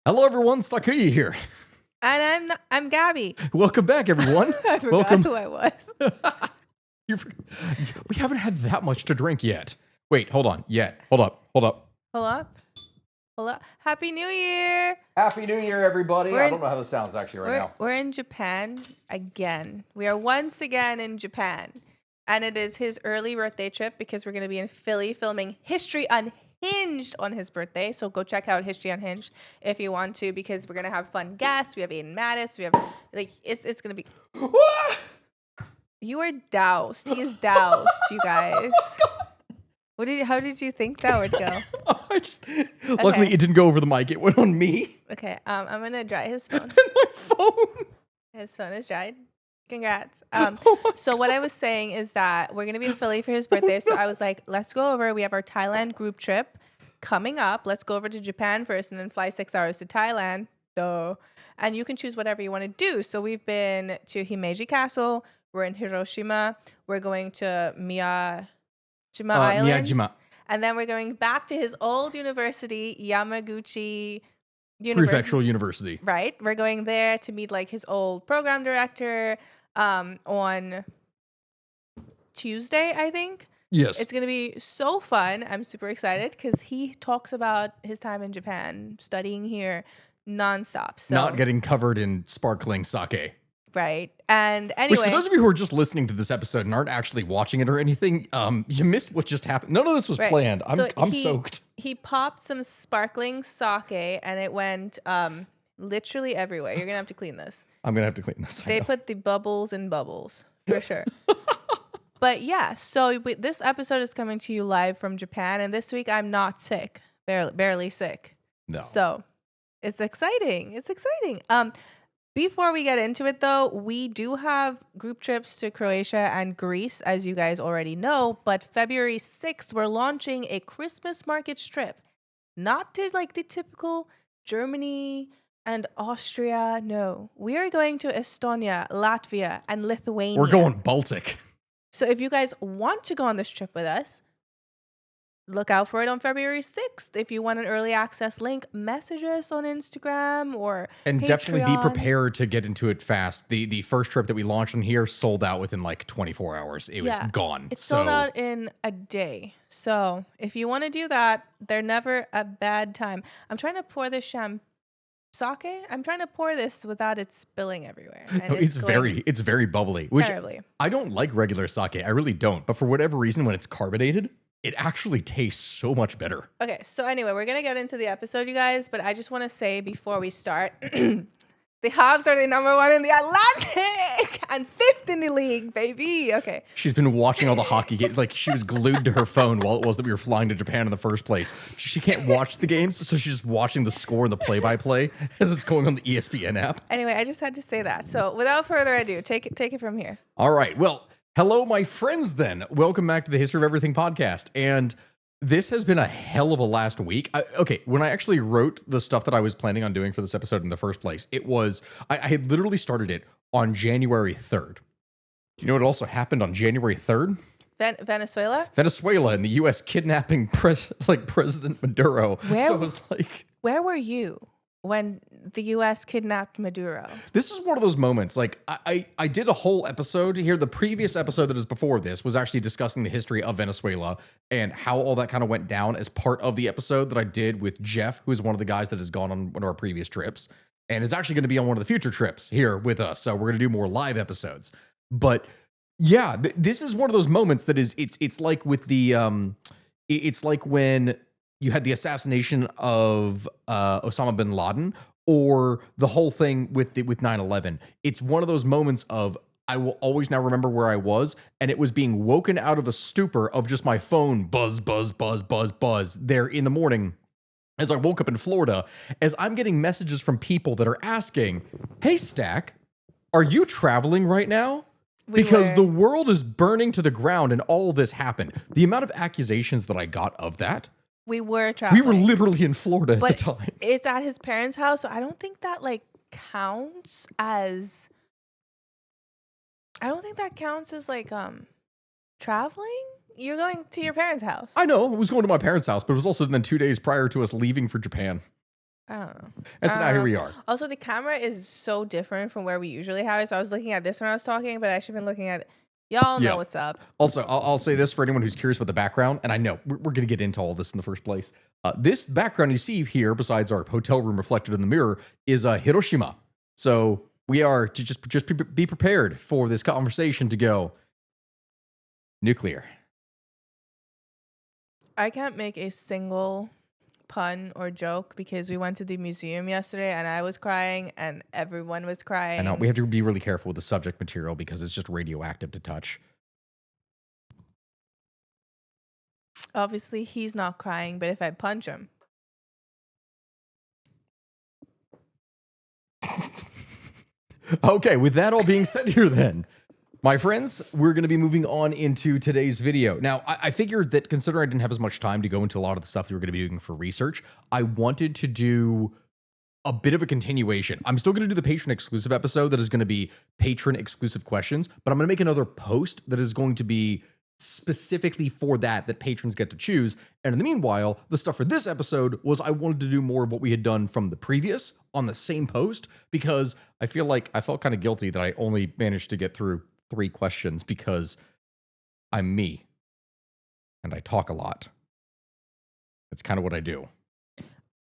Hello, everyone. Stakuya here. And I'm Gabby. Welcome back, everyone. I forgot Welcome. who I was. We haven't had that much to drink yet. Wait, hold on. Hold up. Hold up. Happy New Year. Happy New Year, everybody. I don't know how this sounds actually right now. We're in Japan again. We are once again in Japan. And it is his early birthday trip because we're going to be in Philly filming History Unhinged on his birthday. So go check out History Unhinged if you want to, because we're going to have fun guests. We have Aiden Mattis. We have, it's going to be... You are doused. He is doused, you guys. How did you think that would go? Luckily it didn't go over the mic. It went on me. Okay, I'm going to dry his phone. And my phone. His phone is dried. Congrats. So what I was saying is that we're going to be in Philly for his birthday. So I was like, let's go over. We have our Thailand group trip coming up. Let's go over to Japan first and then fly 6 hours to Thailand. Duh. And you can choose whatever you want to do. So we've been to Himeji Castle. We're in Hiroshima. We're going to Miyajima Island. Miyajima. And then we're going back to his old university, Yamaguchi Prefectural University. Right. We're going there to meet like his old program director on Tuesday, I think. Yes. It's going to be so fun. I'm super excited because he talks about his time in Japan, studying here nonstop. So, not getting covered in sparkling sake. Right. And anyway, which, for those of you who are just listening to this episode and aren't actually watching it or anything, you missed what just happened. None of this was planned. I'm soaked. He popped some sparkling sake and it went literally everywhere. You're gonna have to clean this. I'm gonna have to clean this. They put the bubbles in bubbles for sure. But yeah, so this episode is coming to you live from Japan, and this week I'm not sick, barely sick. No. So it's exciting. It's exciting. Before we get into it, though, we do have group trips to Croatia and Greece, as you guys already know. But February 6th, we're launching a Christmas market trip. Not to like the typical Germany and Austria. No, we are going to Estonia, Latvia, and Lithuania. We're going Baltic. So if you guys want to go on this trip with us, look out for it on February 6th. If you want an early access link, message us on Instagram or And Patreon. definitely be prepared to get into it fast. The first trip that we launched on here sold out within like 24 hours. It was gone. It's sold out in a day. So if you want to do that, they're never a bad time. I'm trying to pour this sake. I'm trying to pour this without it spilling everywhere. And it's very bubbly. Which terribly. I don't like regular sake. I really don't. But for whatever reason, when it's carbonated, it actually tastes so much better. Okay, so anyway, we're going to get into the episode, you guys, but I just want to say before we start, the Habs are the number 1 in the Atlantic and 5th in the league, baby. Okay. She's been watching all the hockey games. Like, she was glued to her phone while it was that we were flying to Japan in the first place. She can't watch the games, so she's just watching the score and the play-by-play as it's going on the ESPN app. Anyway, I just had to say that. So without further ado, take it from here. All right, well... Hello, my friends, then. Welcome back to the History of Everything podcast. And this has been a hell of a last week. When I actually wrote the stuff that I was planning on doing for this episode in the first place, I had literally started it on January 3rd. Do you know what also happened on January 3rd? Venezuela? Venezuela and the U.S. kidnapping President Maduro. Where were you when the U.S. kidnapped Maduro? This is one of those moments, like, I did a whole episode here. The previous episode that is before this was actually discussing the history of Venezuela and how all that kind of went down as part of the episode that I did with Jeff, who is one of the guys that has gone on one of our previous trips and is actually going to be on one of the future trips here with us. So we're going to do more live episodes. But yeah, this is one of those moments that is, it's like with the, it's like when you had the assassination of Osama bin Laden, or the whole thing with 9/11. It's one of those moments of, I will always now remember where I was, and it was being woken out of a stupor of just my phone buzz, buzz, buzz, buzz, buzz there in the morning as I woke up in Florida, as I'm getting messages from people that are asking, hey, Stack, are you traveling right now? Because the world is burning to the ground and all this happened. The amount of accusations that I got of that. We were traveling. We were literally in Florida at the time. It's at his parents' house, so I don't think that counts as traveling. You're going to your parents' house. I know. I was going to my parents' house, but it was also then 2 days prior to us leaving for Japan. I don't know. And so I now here don't we know. are. Also, the camera is so different from where we usually have it. So I was looking at this when I was talking, but I should have been looking at y'all know Yeah. what's up. Also, I'll say this for anyone who's curious about the background, and I know we're going to get into all this in the first place. This background you see here, besides our hotel room reflected in the mirror, is Hiroshima. So we are to just be prepared for this conversation to go nuclear. I can't make a single pun or joke because we went to the museum yesterday and I was crying and everyone was I know crying. we have to be really careful with the subject material because it's just radioactive to touch. Obviously, he's not crying, but if I punch him, Okay, with that all being said here then, my friends, we're going to be moving on into today's video. Now, I figured that considering I didn't have as much time to go into a lot of the stuff that we're going to be doing for research, I wanted to do a bit of a continuation. I'm still going to do the patron exclusive episode that is going to be patron exclusive questions, but I'm going to make another post that is going to be specifically for that patrons get to choose. And in the meanwhile, the stuff for this episode was I wanted to do more of what we had done from the previous on the same post because I feel like I felt kind of guilty that I only managed to get through 3 questions because I'm me and I talk a lot. That's kind of what I do.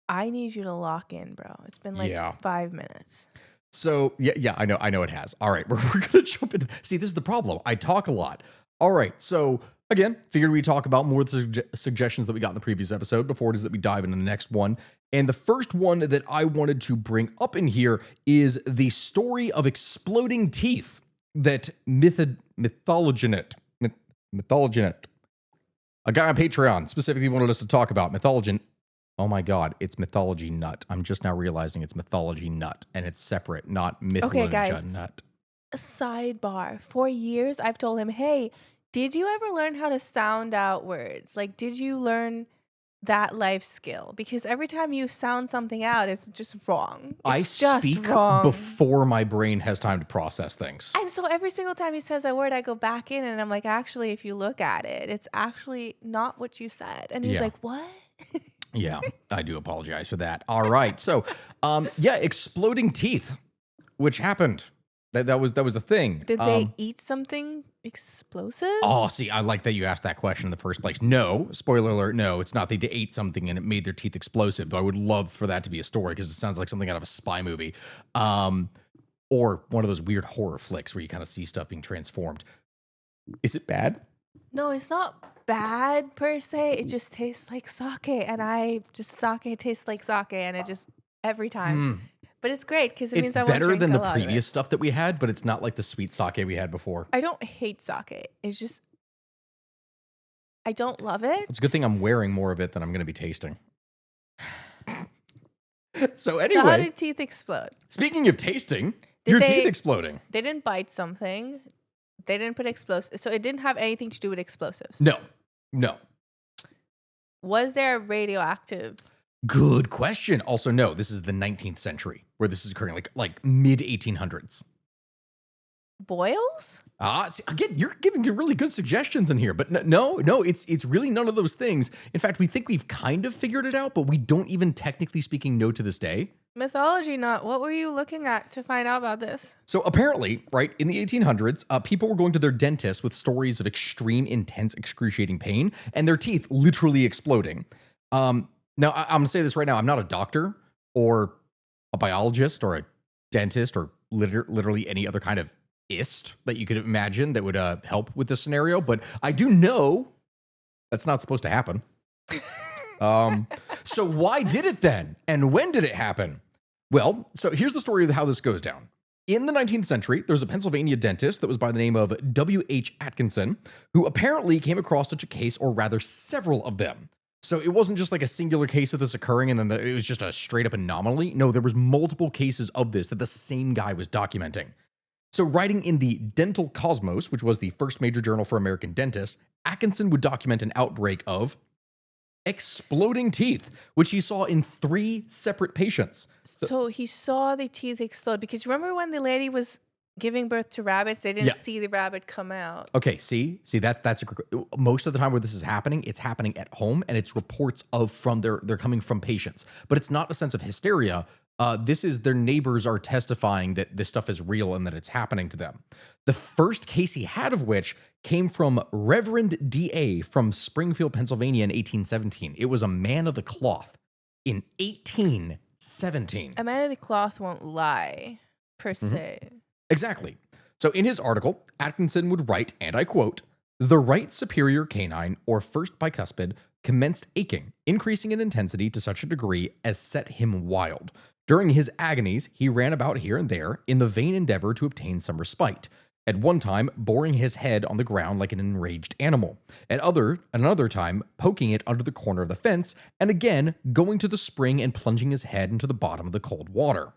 I need you to lock in, bro. It's been like 5 minutes. So yeah, I know it has. All right, we're gonna jump into. See, this is the problem. I talk a lot. All right, so again, figured we talk about more of the suggestions that we got in the previous episode before it is that we dive into the next one. And the first one that I wanted to bring up in here is the story of exploding teeth that Mythologinate, a guy on Patreon specifically wanted us to talk about. Mythologen. Oh my God, it's Mythology Nut. I'm just now realizing it's Mythology Nut and it's separate, not Mythology guys. Nut. A sidebar. For years, I've told him, hey, did you ever learn how to sound out words? Like, did you learn that life skill? Because every time you sound something out, it's just wrong. I It's just speak wrong. before my brain has time to process things. And so every single time he says a word, I go back in and I'm like, actually, if you look at it, it's actually not what you said. And he's Yeah. like, what? Yeah, I do apologize for that. All right. So, yeah, exploding teeth, which happened. That was the thing. Did they eat something explosive? Oh, see, I like that you asked that question in the first place. No, spoiler alert, no, it's not. They ate something and it made their teeth explosive. Though I would love for that to be a story because it sounds like something out of a spy movie. Or one of those weird horror flicks where you kind of see stuff being transformed. Is it bad? No, it's not bad per se. It just tastes like sake. And sake tastes like sake. And it just, every time. But it's great because it means I won't better drink than a the lot previous of it. stuff that we had, but it's not like the sweet sake we had before. I don't hate sake. It's just, I don't love it. It's a good thing I'm wearing more of it than I'm going to be tasting. So anyway. So how did teeth explode? Speaking of tasting, your teeth exploding. They didn't bite something. They didn't put explosives. So it didn't have anything to do with explosives. No. Was there radioactive? Good question. Also, no, this is the 19th century where this is occurring, like mid 1800s. Boils? See, again, you're giving really good suggestions in here, but no, it's really none of those things. In fact, we think we've kind of figured it out, but we don't even technically speaking know to this day. Mythology Nut, what were you looking at to find out about this? So apparently, right, in the 1800s, people were going to their dentist with stories of extreme, intense, excruciating pain and their teeth literally exploding. Now, I'm going to say this right now. I'm not a doctor or a biologist or a dentist or literally any other kind of ist that you could imagine that would help with this scenario, but I do know that's not supposed to happen. So why did it then? And when did it happen? Well, so here's the story of how this goes down. In the 19th century, there was a Pennsylvania dentist that was by the name of WH Atkinson, who apparently came across such a case, or rather several of them. So it wasn't just like a singular case of this occurring and then it was just a straight up anomaly. No, there was multiple cases of this that the same guy was documenting. So writing in the Dental Cosmos, which was the first major journal for American dentists, Atkinson would document an outbreak of exploding teeth, which he saw in 3 separate patients. So he saw the teeth explode because remember when the lady was giving birth to rabbits, they didn't Yeah. see the rabbit come out. Okay, see that's most of the time where this is happening, it's happening at home, and it's reports of from they're coming from patients, but it's not a sense of hysteria. This is their neighbors are testifying that this stuff is real and that it's happening to them. The first case he had of which came from Reverend D.A. from Springfield, Pennsylvania in 1817. It was a man of the cloth in 1817. A man of the cloth won't lie, per Mhm. se. Exactly. So in his article, Atkinson would write, and I quote, "The right superior canine or first bicuspid commenced aching, increasing in intensity to such a degree as set him wild. During his agonies, he ran about here and there in the vain endeavor to obtain some respite. At one time, boring his head on the ground like an enraged animal. Another time, poking it under the corner of the fence, and again going to the spring and plunging his head into the bottom of the cold water."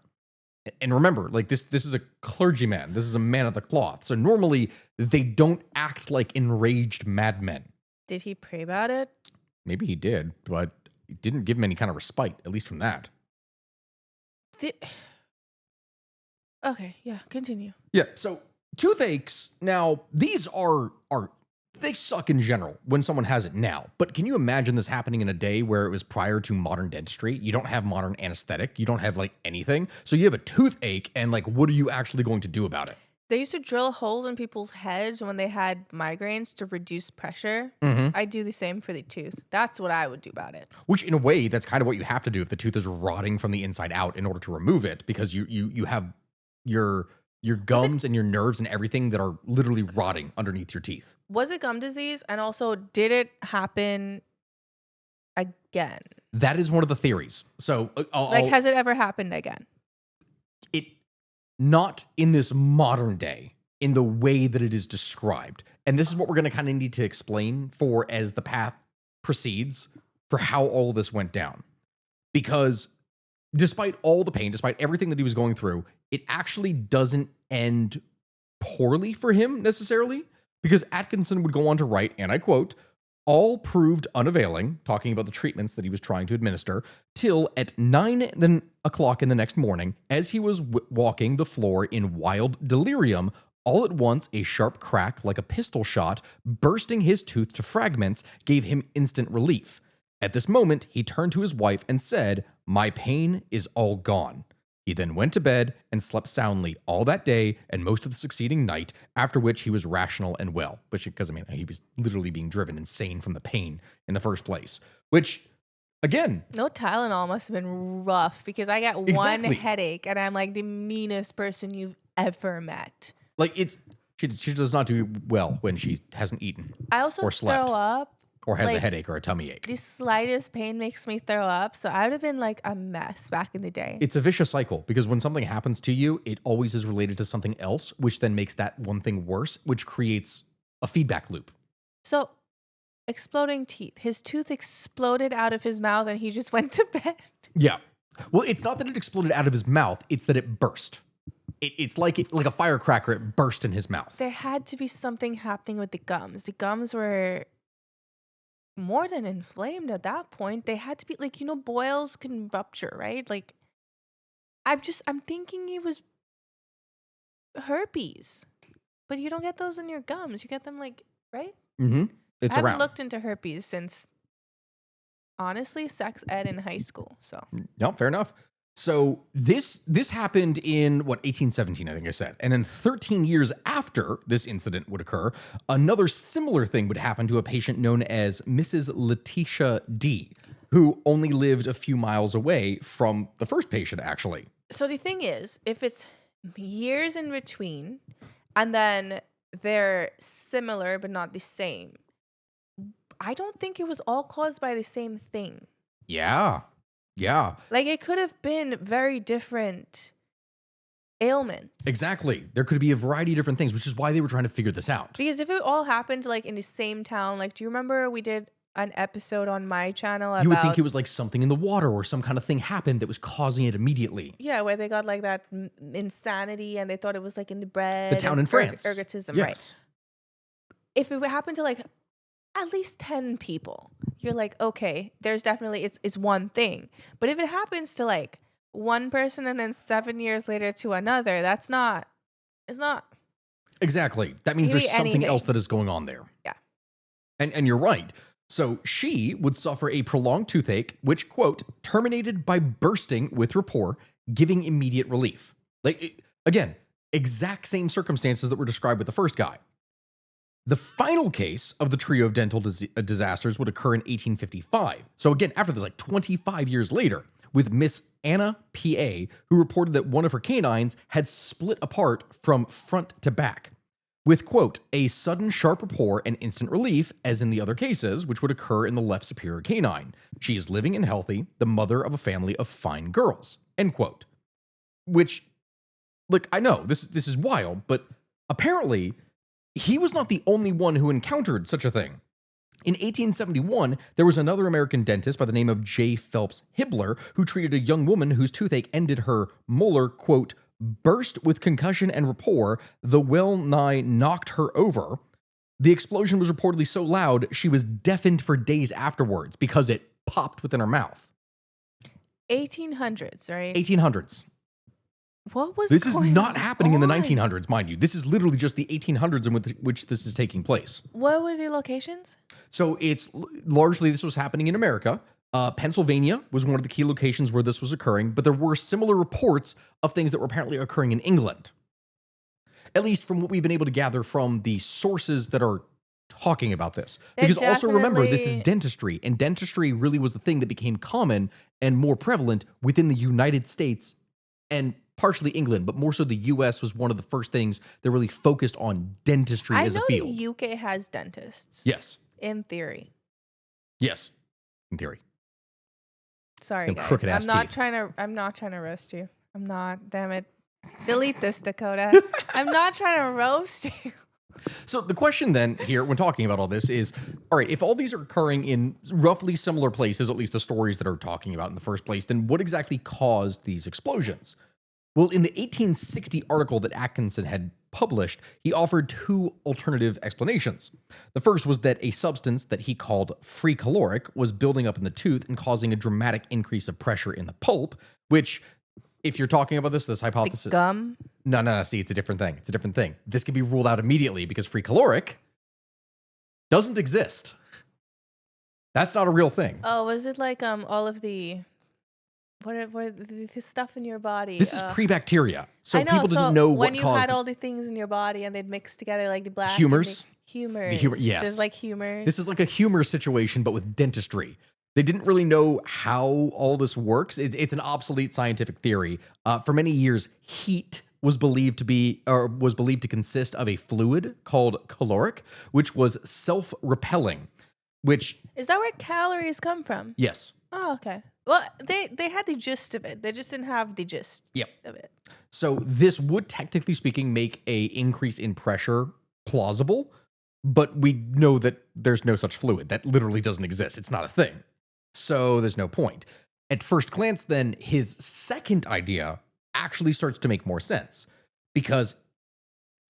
And remember, like this is a clergyman. This is a man of the cloth. So normally they don't act like enraged madmen. Did he pray about it? Maybe he did, but it didn't give him any kind of respite, at least from that. The- okay, yeah, continue. Yeah. So toothaches. Now these are they suck in general when someone has it now. But can you imagine this happening in a day where it was prior to modern dentistry? You don't have modern anesthetic. You don't have like anything. So you have a toothache, and like, what are you actually going to do about it? They used to drill holes in people's heads when they had migraines to reduce pressure. Mm-hmm. I do the same for the tooth. That's what I would do about it. Which, in a way, that's kind of what you have to do if the tooth is rotting from the inside out in order to remove it, because you have your gums and your nerves and everything that are literally rotting underneath your teeth. Was it gum disease? And also, did it happen again? That is one of the theories. So, Has it ever happened again? it not in this modern day in the way that it is described, and this is what we're going to kind of need to explain for as the path proceeds for how all of this went down, because despite all the pain, despite everything that he was going through, it actually doesn't end poorly for him necessarily, because Atkinson would go on to write, and I quote, "All proved unavailing," talking about the treatments that he was trying to administer, "till at 9 o'clock in the next morning, as he was walking the floor in wild delirium, all at once a sharp crack like a pistol shot, bursting his tooth to fragments, gave him instant relief. At this moment, he turned to his wife and said, 'My pain is all gone.' He then went to bed and slept soundly all that day and most of the succeeding night, after which he was rational and well." Which, because I mean, he was literally being driven insane from the pain in the first place. Which, again, No, Tylenol must have been rough because I got Exactly. one headache and I'm like the meanest person you've ever met. like she does not do well when she hasn't eaten I also or slept throw up. or has a like, headache or a tummy ache. The slightest pain makes me throw up. So I would have been like a mess back in the day. It's a vicious cycle because when something happens to you, it always is related to something else, which then makes that one thing worse, which creates a feedback loop. So, exploding teeth. His tooth exploded out of his mouth and he just went to bed. Yeah. Well, it's not that it exploded out of his mouth, it's that it burst. It's like a firecracker, it burst in his mouth. There had to be something happening with the gums. The gums were more than inflamed at that point. They had to be like, boils can rupture, right? Like, I'm thinking it was herpes. But you don't get those in your gums. You get them like, right? Mm-hmm. It's I haven't around. looked into herpes since, honestly, sex ed in high school. So No, fair enough. So this happened in 1817, I think I said. And then 13 years after this incident would occur, another similar thing would happen to a patient known as Mrs. Letitia D, who only lived a few miles away from the first patient, actually. So the thing is, if it's years in between and then they're similar but not the same, I don't think it was all caused by the same thing. Yeah. Yeah. Like, it could have been very different ailments. Exactly. There could be a variety of different things, which is why they were trying to figure this out. Because if it all happened like in the same town, like, do you remember we did an episode on my channel about, You would think it was like something in the water or some kind of thing happened that was causing it immediately. yeah, where they got like that insanity and they thought it was like in the bread. The town and in France. Ergotism, Yes. right? If it happened to like at least 10 people, you're like, okay, there's definitely, it's one thing. But if it happens to like one person and then 7 years later to another, that's not It's not. Exactly. That It means could be there's something else anything. that is going on there. Yeah. And you're right. So she would suffer a prolonged toothache, which, quote, terminated by bursting with rapport, giving immediate relief. Again, exact same circumstances that were described with the first guy. The final case of the trio of dental disasters would occur in 1855. So again, after this, like 25 years later, with Miss Anna P.A., who reported that one of her canines had split apart from front to back, with, quote, a sudden sharp rapport and instant relief, as in the other cases, which would occur in the left superior canine. She is living and healthy, the mother of a family of fine girls, end quote. Which, look, I know this is wild, but apparently he was not the only one who encountered such a thing. In 1871, there was another American dentist by the name of J. Phelps Hibbler who treated a young woman whose toothache ended her molar, quote, burst with concussion and rapport, the well nigh knocked her over. The explosion was reportedly so loud she was deafened for days afterwards because it popped within her mouth. 1800s, right? 1800s. What was This is going not happening in the on? 1900s, mind you. This is literally just the 1800s in which this is taking place. What were the locations? So it's largely this was happening in America. Pennsylvania was one of the key locations where this was occurring, but there were similar reports of things that were apparently occurring in England. At least from what we've been able to gather from the sources that are talking about this. Because also remember, this is dentistry, and dentistry really was the thing that became common and more prevalent within the United States and partially England, but more so the US was one of the first things that really focused on dentistry as a field. I know the UK has dentists. Yes. In theory. Yes. In theory. Sorry, Them guys. crooked-ass teeth. I'm not trying to roast you. I'm not. Damn it. Delete this, Dakota. I'm not trying to roast you. So the question then here, when talking about all this, is, all right, if all these are occurring in roughly similar places, at least the stories that are talking about in the first place, then what exactly caused these explosions? Well, in the 1860 article that Atkinson had published, he offered two alternative explanations. The first was that a substance that he called free caloric was building up in the tooth and causing a dramatic increase of pressure in the pulp, which, if you're talking about this hypothesis... The gum? No, see, it's a different thing. It's a different thing. This can be ruled out immediately because free caloric doesn't exist. That's not a real thing. Oh, was it like all of the... What the stuff in your body? This is pre-bacteria, so I know, people didn't know when what you caused had all the things in your body and they'd mix together like the black humors. Humors. Yes, So it's like humors. This is like a humor situation, but with dentistry. They didn't really know how all this works. It's an obsolete scientific theory. For many years, heat was believed to consist of a fluid called caloric, which was self-repelling. Which is that where calories come from? Yes. Oh, okay. Well, they had the gist of it. They just didn't have the gist of it. So this would, technically speaking, make a increase in pressure plausible, but we know that there's no such fluid. That literally doesn't exist. It's not a thing. So there's no point. At first glance, then, his second idea actually starts to make more sense, because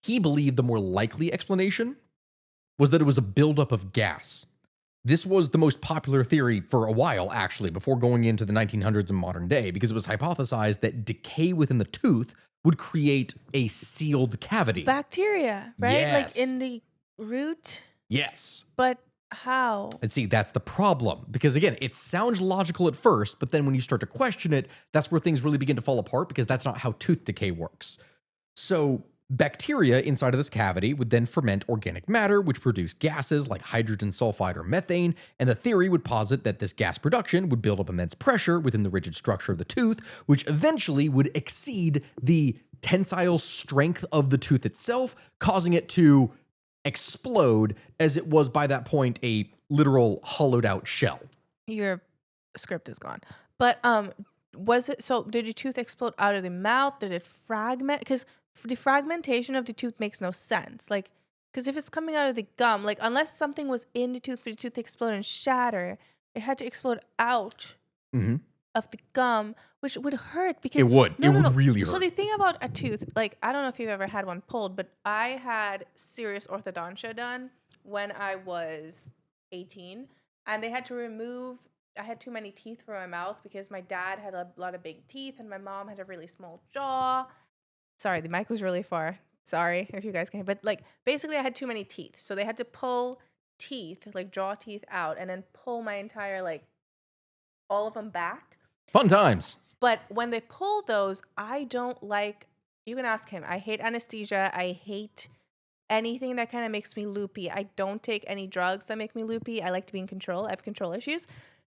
he believed the more likely explanation was that it was a buildup of gas. This was the most popular theory for a while, actually, before going into the 1900s and modern day, because it was hypothesized that decay within the tooth would create a sealed cavity. Bacteria, right? Yes. Like in the root? Yes. But how? And see, that's the problem. Because again, it sounds logical at first, but then when you start to question it, that's where things really begin to fall apart, because that's not how tooth decay works. So bacteria inside of this cavity would then ferment organic matter, which produce gases like hydrogen sulfide or methane, and the theory would posit that this gas production would build up immense pressure within the rigid structure of the tooth, which eventually would exceed the tensile strength of the tooth itself, causing it to explode, as it was by that point a literal hollowed out shell. Your script is gone. But was it so? Did your tooth explode out of the mouth? Did it fragment? Because the fragmentation of the tooth makes no sense. Like, because if it's coming out of the gum, like unless something was in the tooth for the tooth to explode and shatter, it had to explode out of the gum, which would hurt because it would. It would really hurt. So the thing about a tooth, like I don't know if you've ever had one pulled, but I had serious orthodontia done when I was 18, and they had to remove. I had too many teeth for my mouth because my dad had a lot of big teeth and my mom had a really small jaw. Sorry, the mic was really far. Sorry if you guys can, but like basically I had too many teeth. So they had to pull teeth, like draw teeth out and then pull my entire like all of them back. Fun times. But when they pull those, I don't like, you can ask him. I hate anesthesia. I hate anything that kind of makes me loopy. I don't take any drugs that make me loopy. I like to be in control. I have control issues.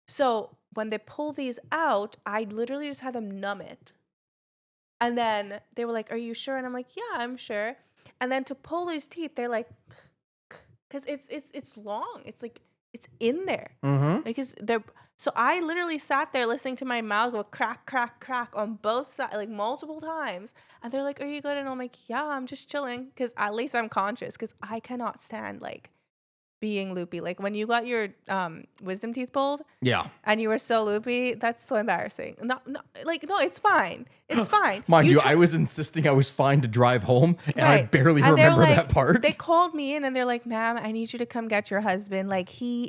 So when they pull these out, I literally just had them numb it. And then they were like, "Are you sure?" And I'm like, "Yeah, I'm sure." And then to pull his teeth, they're like, because it's long. It's like it's in there. Mm-hmm. Because they're so I literally sat there listening to my mouth go crack, crack, crack on both sides, like multiple times. And they're like, "Are you good?" And I'm like, "Yeah, I'm just chilling." Because at least I'm conscious. Because I cannot stand like being loopy. Like when you got your wisdom teeth pulled Yeah. and you were so loopy, that's so embarrassing. No, it's fine. It's fine. Mind you, try- I was insisting I was fine to drive home, and I Right. barely And they're remember like, that part. they called me in and they're like, "Ma'am, I need you to come get your husband. Like he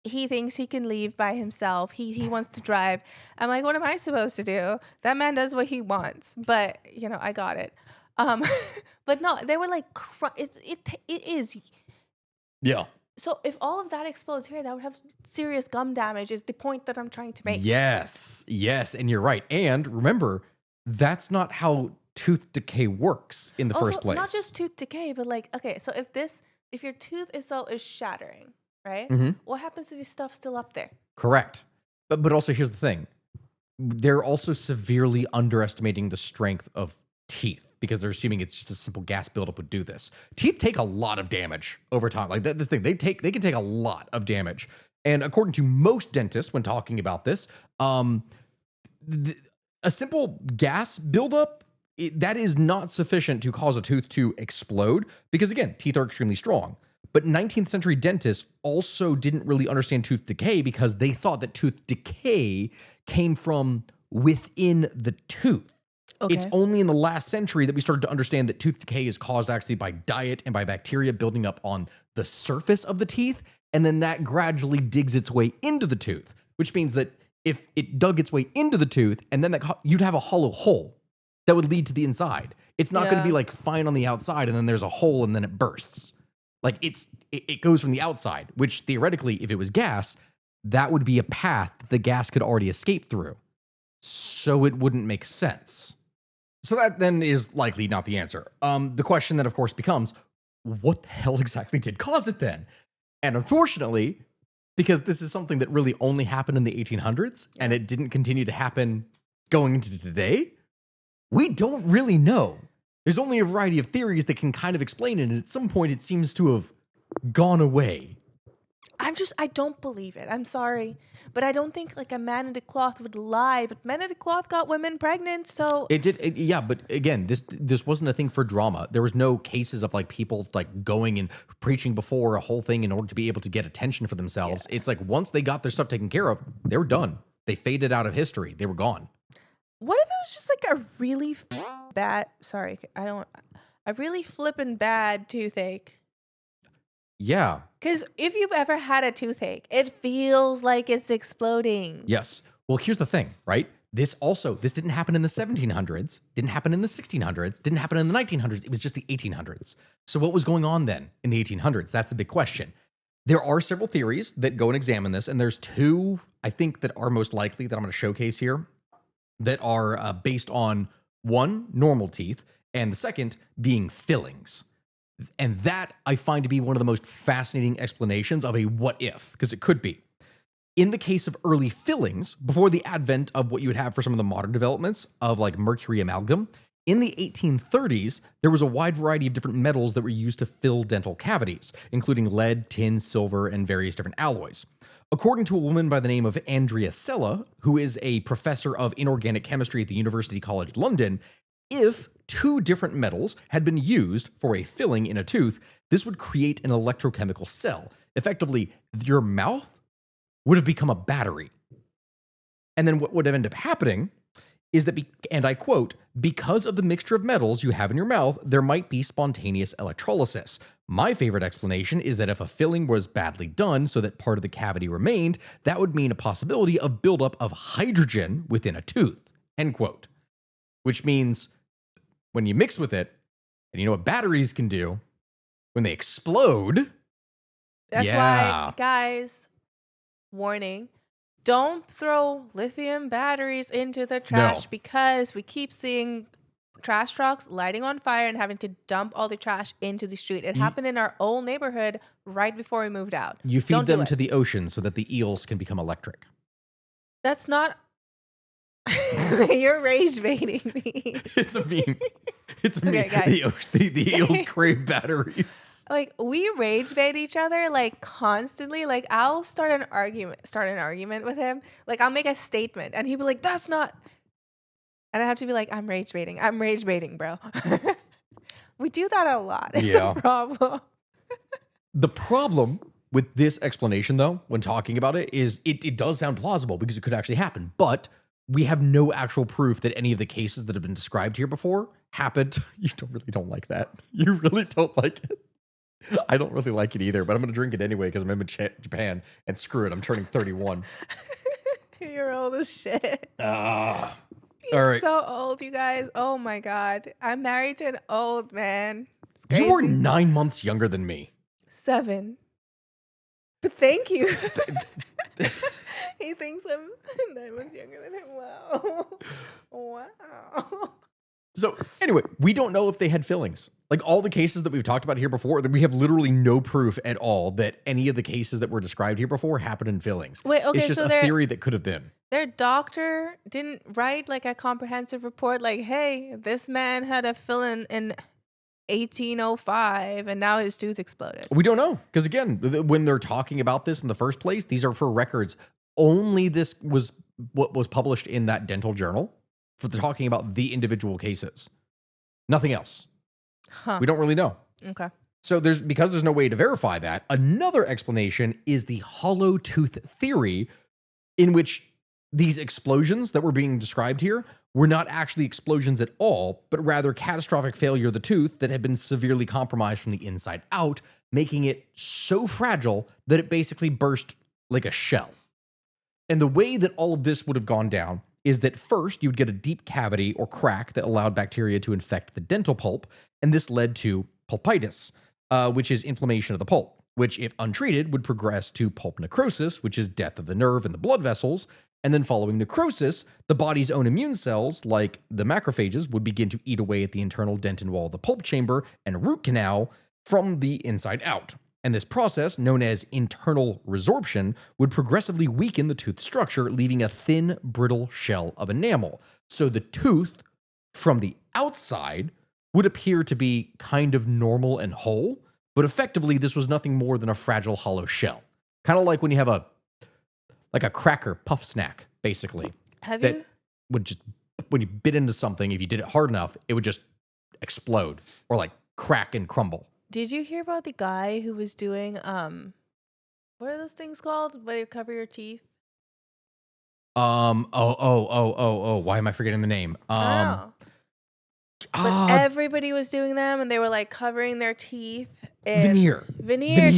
thinks he can leave by himself. He wants to drive." I'm like, "What am I supposed to do? That man does what he wants." But, I got it. Um but no, they were like it is. Yeah. So if all of that explodes here, that would have serious gum damage is the point that I'm trying to make. Yes. Yes. And you're right. And remember, that's not how tooth decay works in the Also, first place. not just tooth decay, but like, okay, so if your tooth is shattering, right? Mhm. What happens to the stuff still up there? Correct. But also here's the thing. They're also severely underestimating the strength of teeth because they're assuming it's just a simple gas buildup would do this. Teeth take a lot of damage over time. Like the thing, they can take a lot of damage. And according to most dentists, when talking about this, th- a simple gas buildup that is not sufficient to cause a tooth to explode because again, teeth are extremely strong. But 19th century dentists also didn't really understand tooth decay because they thought that tooth decay came from within the tooth. It's Okay. only in the last century that we started to understand that tooth decay is caused actually by diet and by bacteria building up on the surface of the teeth. And then that gradually digs its way into the tooth, which means that if it dug its way into the tooth and then you'd have a hollow hole that would lead to the inside. It's not going to be Yeah. like fine on the outside and then there's a hole and then it bursts. Like it goes from the outside, which theoretically, if it was gas, that would be a path that the gas could already escape through. So it wouldn't make sense. So that then is likely not the answer. The question then, of course, becomes, what the hell exactly did cause it then? And unfortunately, because this is something that really only happened in the 1800s and it didn't continue to happen going into today, we don't really know. There's only a variety of theories that can kind of explain it, and at some point it seems to have gone away. I don't believe it. I'm sorry. But I don't think like a man in the cloth would lie. But men in the cloth got women pregnant. So It did, yeah, but again, this wasn't a thing for drama. There was no cases of like people like going and preaching before a whole thing in order to be able to get attention for themselves. It's like once they got their stuff taken care of, they were done. They faded out of history. They were gone. what if it was just like a really bad, sorry, a really flippin' bad toothache? Yeah. Because if you've ever had a toothache, it feels like it's exploding. Yes. Well, here's the thing, right? This didn't happen in the 1700s, didn't happen in the 1600s, didn't happen in the 1900s. It was just the 1800s. So what was going on then in the 1800s? That's the big question. There are several theories that go and examine this, and there's two, I think, that are most likely that I'm going to showcase here that are based on one, normal teeth, and the second being fillings. And that I find to be one of the most fascinating explanations of a what if, because it could be. In the case of early fillings, before the advent of what you would have for some of the modern developments of like mercury amalgam, in the 1830s, there was a wide variety of different metals that were used to fill dental cavities, including lead, tin, silver, and various different alloys. According to a woman by the name of Andrea Sella, who is a professor of inorganic chemistry at the University College London, if two different metals had been used for a filling in a tooth, this would create an electrochemical cell. Effectively, your mouth would have become a battery. And then what would end up happening is that, and I quote, because of the mixture of metals you have in your mouth, there might be spontaneous electrolysis. My favorite explanation is that if a filling was badly done so that part of the cavity remained, that would mean a possibility of buildup of hydrogen within a tooth, end quote. Which means when you mix with it, And you know what batteries can do when they explode? That's why, Yeah. guys, warning, don't throw lithium batteries into the No. trash because we keep seeing trash trucks lighting on fire and having to dump all the trash into the street. It You, happened in our old neighborhood right before we moved out. you feed Don't do them it. to the ocean so that the eels can become electric. That's not. You're rage baiting me. It's a meme. It's a meme. Okay, guys. The eels crave batteries. Like, we rage bait each other like constantly. Like, I'll start an argument with him. Like, I'll make a statement and he'll be like, that's not. And I have to be like, I'm rage baiting, bro. We do that a lot. It's Yeah. a problem. The problem with this explanation, though, when talking about it, is it does sound plausible because it could actually happen, but we have no actual proof that any of the cases that have been described here before happened. You don't like that. You really don't like it. I don't really like it either, but I'm going to drink it anyway because I'm in Japan, and screw it, I'm turning 31. You're old as shit. Ah. He's All right. so old, you guys. Oh my God. I'm married to an old man. It's You are crazy. 9 months younger than me. 7. But thank you. He thinks I'm 9 months younger than him. Wow. Wow. So anyway, we don't know if they had fillings. Like all the cases that we've talked about here before, that we have literally no proof at all that any of the cases that were described here before happened in fillings. Wait, okay, It's just so a theory that could have been. their doctor didn't write like a comprehensive report like, hey, this man had a fill-in in 1805 and now his tooth exploded. We don't know because again, when they're talking about this in the first place, these are for records. Only this was what was published in that dental journal for talking about the individual cases. Nothing else. Huh. We don't really know. Okay. So because there's no way to verify that, another explanation is the hollow tooth theory, in which these explosions that were being described here were not actually explosions at all, but rather catastrophic failure of the tooth that had been severely compromised from the inside out, making it so fragile that it basically burst like a shell. And the way that all of this would have gone down is that first you would get a deep cavity or crack that allowed bacteria to infect the dental pulp, and this led to pulpitis, which is inflammation of the pulp, which, if untreated, would progress to pulp necrosis, which is death of the nerve and the blood vessels. And then following necrosis, the body's own immune cells, like the macrophages, would begin to eat away at the internal dentin wall of the pulp chamber and root canal from the inside out. And this process, known as internal resorption, would progressively weaken the tooth structure, leaving a thin, brittle shell of enamel. So the tooth from the outside would appear to be kind of normal and whole, but effectively this was nothing more than a fragile hollow shell. Kind of like when you have a cracker puff snack, basically. Have that you? would just, when you bit into something, if you did it hard enough, it would just explode or like crack and crumble. Did you hear about the guy who was doing what are those things called? Where you cover your teeth? Why am I forgetting the name? I don't know. But everybody was doing them and they were like covering their teeth in veneer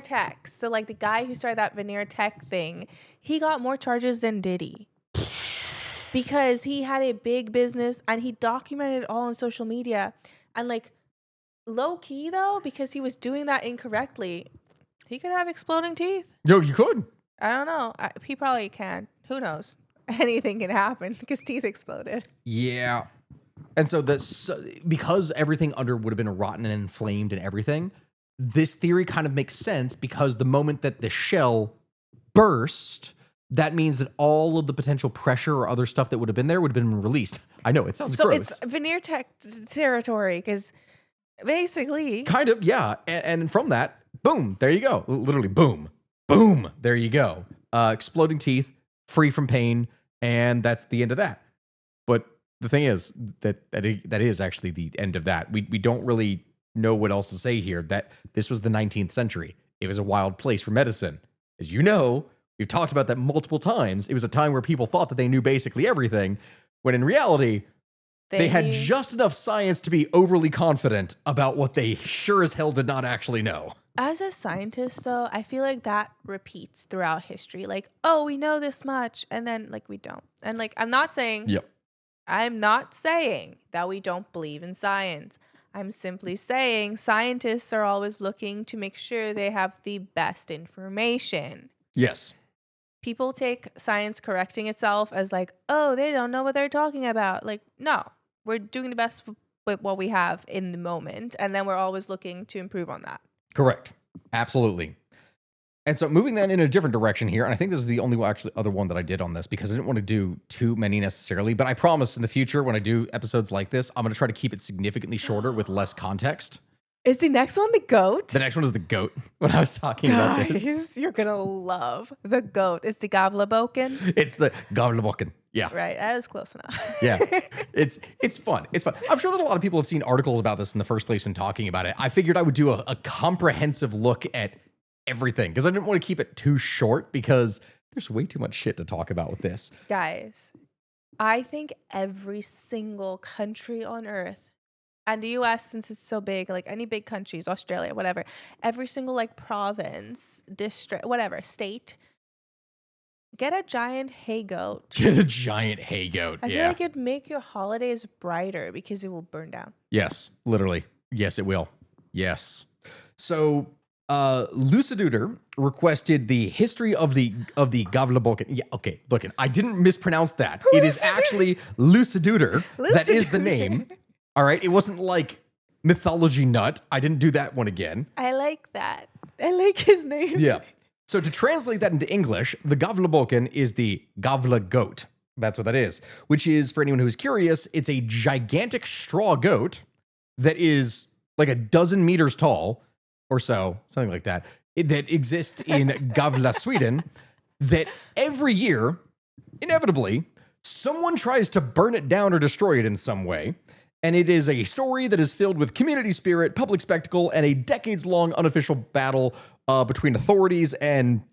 tech. So like the guy who started that veneer tech thing, he got more charges than Diddy. Because he had a big business and he documented it all on social media. And like low key though, because he was doing that incorrectly, he could have exploding teeth. No, you could. I don't know. He probably can. Who knows? Anything can happen because teeth exploded. Yeah. And so because everything under would have been rotten and inflamed and everything, this theory kind of makes sense because the moment that the shell burst, that means that all of the potential pressure or other stuff that would have been there would have been released. I know, it sounds gross. So it's veneer tech territory because basically. Kind of, yeah. And from that, boom, there you go. Literally, boom, boom, there you go. Exploding teeth, free from pain, and that's the end of that. But the thing is that is actually the end of that. We don't really know what else to say here. That this was the 19th century. It was a wild place for medicine. As you know, we've talked about that multiple times. It was a time where people thought that they knew basically everything, when in reality, they had just enough science to be overly confident about what they sure as hell did not actually know. As a scientist, though, I feel like that repeats throughout history. Like, oh, we know this much, and then like we don't. And like, I'm not saying that we don't believe in science. I'm simply saying scientists are always looking to make sure they have the best information. Yes. People take science correcting itself as like, oh, they don't know what they're talking about. Like, no, we're doing the best with what we have in the moment. And then we're always looking to improve on that. Correct. Absolutely. And so moving that in a different direction here, and I think this is the only actually other one that I did on this because I didn't want to do too many necessarily, but I promise in the future when I do episodes like this, I'm going to try to keep it significantly shorter with less context. Is the next one the goat? The next one is the goat. When I was talking about this, Guys, you're going to love the goat. It's the Gavlaboken. it's the Gavlaboken. Yeah. Right. That was close enough. Yeah. It's fun. It's fun. I'm sure that a lot of people have seen articles about this in the first place when talking about it. I figured I would do a comprehensive look at everything because I didn't want to keep it too short because there's way too much shit to talk about with this. Guys, I think every single country on earth, and the US, since it's so big, like any big countries, Australia, whatever, every single like province, district, whatever, state, get a giant hay goat. Get a giant hay goat. I feel like it'd make your holidays brighter because it will burn down. Yes, literally. Yes, it will. Yes. So Luciduder requested the history of the Gavlaboken. Yeah, okay. Look, I didn't mispronounce that. It is actually Luciduder. That is the name. All right. It wasn't like Mythology Nut. I didn't do that one again. I like that. I like his name. Yeah. So to translate that into English, the Gavlaboken is the Gavla goat. That's what that is. Which is, for anyone who's curious, it's a gigantic straw goat that is like a dozen meters tall or so, something like that, that exists in Gavla, Sweden, that every year, inevitably, someone tries to burn it down or destroy it in some way. And it is a story that is filled with community spirit, public spectacle, and a decades-long unofficial battle between authorities and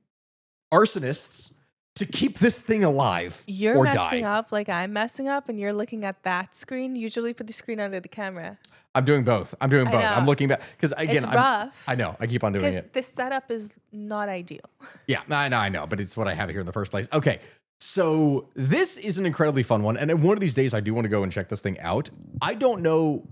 arsonists to keep this thing alive You're or messing die. up like I'm messing up, and you're looking at that screen. Usually put the screen under the camera. I'm doing both. I'm doing I both. know. I'm looking back because again, It's rough. I know. I keep on doing Because it. this setup is not ideal. Yeah, I know, but it's what I have here in the first place. Okay, so this is an incredibly fun one, and then one of these days I do want to go and check this thing out. I don't know,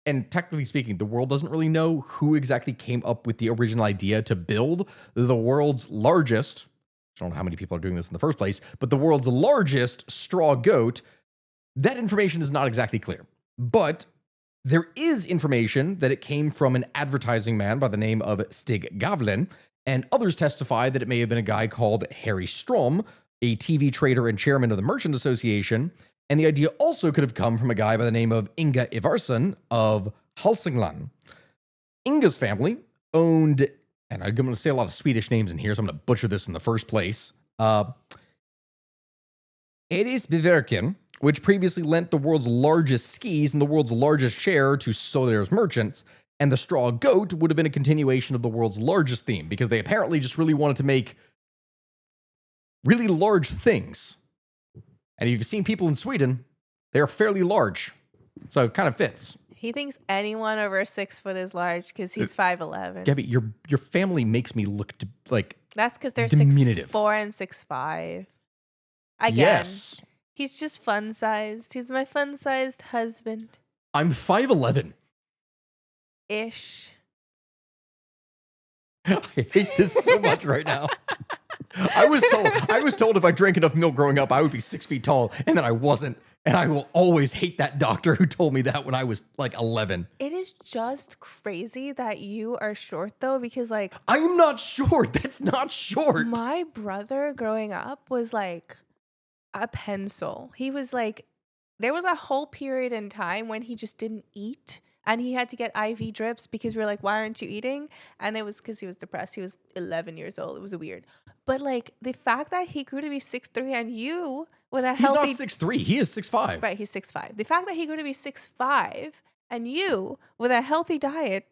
and technically speaking, the world doesn't really know who exactly came up with the original idea to build the world's largest. I don't know how many people are doing this in the first place, but the world's largest straw goat. That information is not exactly clear, but there is information that it came from an advertising man by the name of Stig Gavlin, and others testify that it may have been a guy called Harry Strom, a TV trader and chairman of the Merchant Association, and the idea also could have come from a guy by the name of Inga Ivarsson of Hälsingland. Inga's family owned, and I'm going to say a lot of Swedish names in here, so I'm going to butcher this in the first place, Erisbeverken, which previously lent the world's largest skis and the world's largest share to Soder's merchants, and the straw goat would have been a continuation of the world's largest theme, because they apparently just really wanted to make really large things. And if you've seen people in Sweden, they're fairly large. So it kind of fits. He thinks anyone over 6 foot is large because he's 5'11". Gabby, your family makes me look like That's because they're diminutive. 6'4" and 6'5". Again, Yes. he's just fun-sized. He's my fun-sized husband. I'm 5'11". Ish. I hate this so much right now. I was told if I drank enough milk growing up, I would be 6 feet tall, and then I wasn't. And I will always hate that doctor who told me that when I was like 11. It is just crazy that you are short though, because like I'm not short. That's not short. my brother growing up was like a pencil. He was like, there was a whole period in time when he just didn't eat. And he had to get IV drips because we were like, why aren't you eating? And it was because he was depressed. He was 11 years old. It was weird. But like the fact that he grew to be 6'3" and you with a healthy... He's not 6'3". He is 6'5". Right, he's 6'5". The fact that he grew to be 6'5" and you with a healthy diet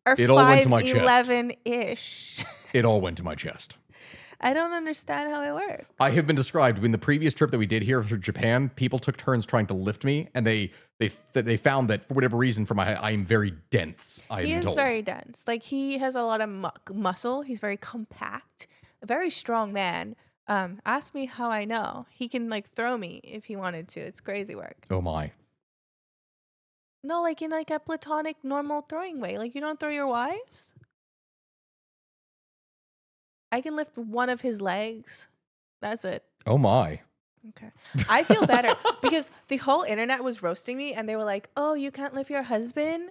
are It all went to my chest. 5'11"-ish. It all went to my chest. I don't understand how it works. I have been described in the previous trip that we did here for Japan. People took turns trying to lift me, and they found that for whatever reason, I am very dense. He is very dense. Like he has a lot of muscle. He's very compact, a very strong man. Ask me how I know. He can like throw me if he wanted to. It's crazy work. Oh my. No, like in like a platonic, normal throwing way. Like you don't throw your wives. I can lift one of his legs. That's it. Oh my. Okay. I feel better because the whole internet was roasting me and they were like, "Oh, you can't lift your husband?"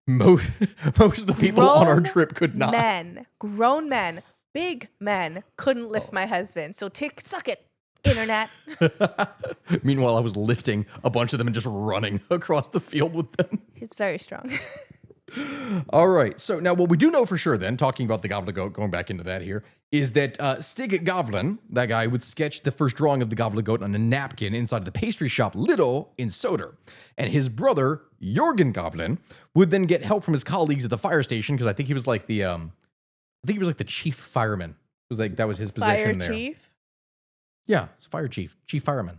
Most most of the people on our trip could not. Grown men, big men couldn't lift Oh. my husband. So suck it, internet. Meanwhile, I was lifting a bunch of them and just running across the field with them. He's very strong. All right. So now what we do know for sure then, talking about the Gobbledygook, going back into that here, is that Stig Gavlin, that guy, would sketch the first drawing of the Gobbledygook on a napkin inside the pastry shop Little in Soder. And his brother, Jorgen Gavlin, would then get help from his colleagues at the fire station, because I think he was like the chief fireman. It was like that was his position Fire there. chief. Yeah, it's fire chief fireman.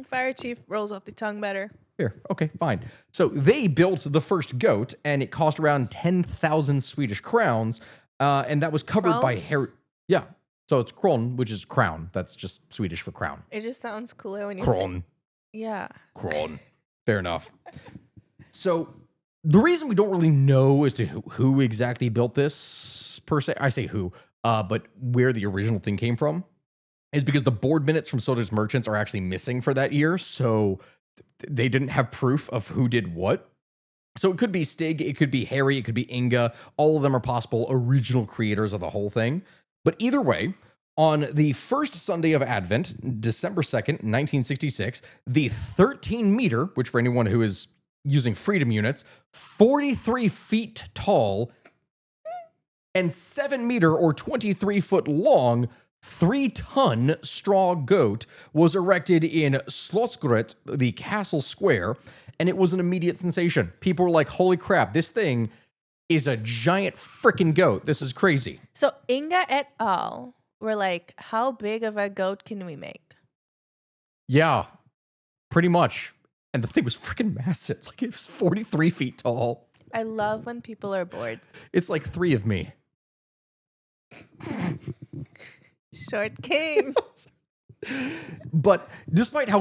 Fire chief rolls off the tongue better. Here, okay, fine. So they built the first goat, and it cost around 10,000 Swedish crowns, and that was covered by Harry. Yeah, so it's kron, which is crown. That's just Swedish for crown. It just sounds cooler when you Kron. say. Yeah. Kron. Fair enough. So the reason we don't really know as to who exactly built this per se, I say who, but where the original thing came from, is because the board minutes from Soda's merchants are actually missing for that year. So they didn't have proof of who did what. So it could be Stig, it could be Harry, it could be Inga. All of them are possible original creators of the whole thing. But either way, on the first Sunday of Advent, December 2nd, 1966, the 13 meter, which for anyone who is using freedom units, 43 feet tall and 7 meter or 23 foot long 3-ton straw goat was erected in Slottsgrätt, the castle square, and it was an immediate sensation. People were like, holy crap, this thing is a giant freaking goat. This is crazy. So Inga et al. Were like, how big of a goat can we make? Yeah, pretty much. And the thing was freaking massive. Like, it was 43 feet tall. I love when people are bored. It's like 3 of me. Short king. But despite how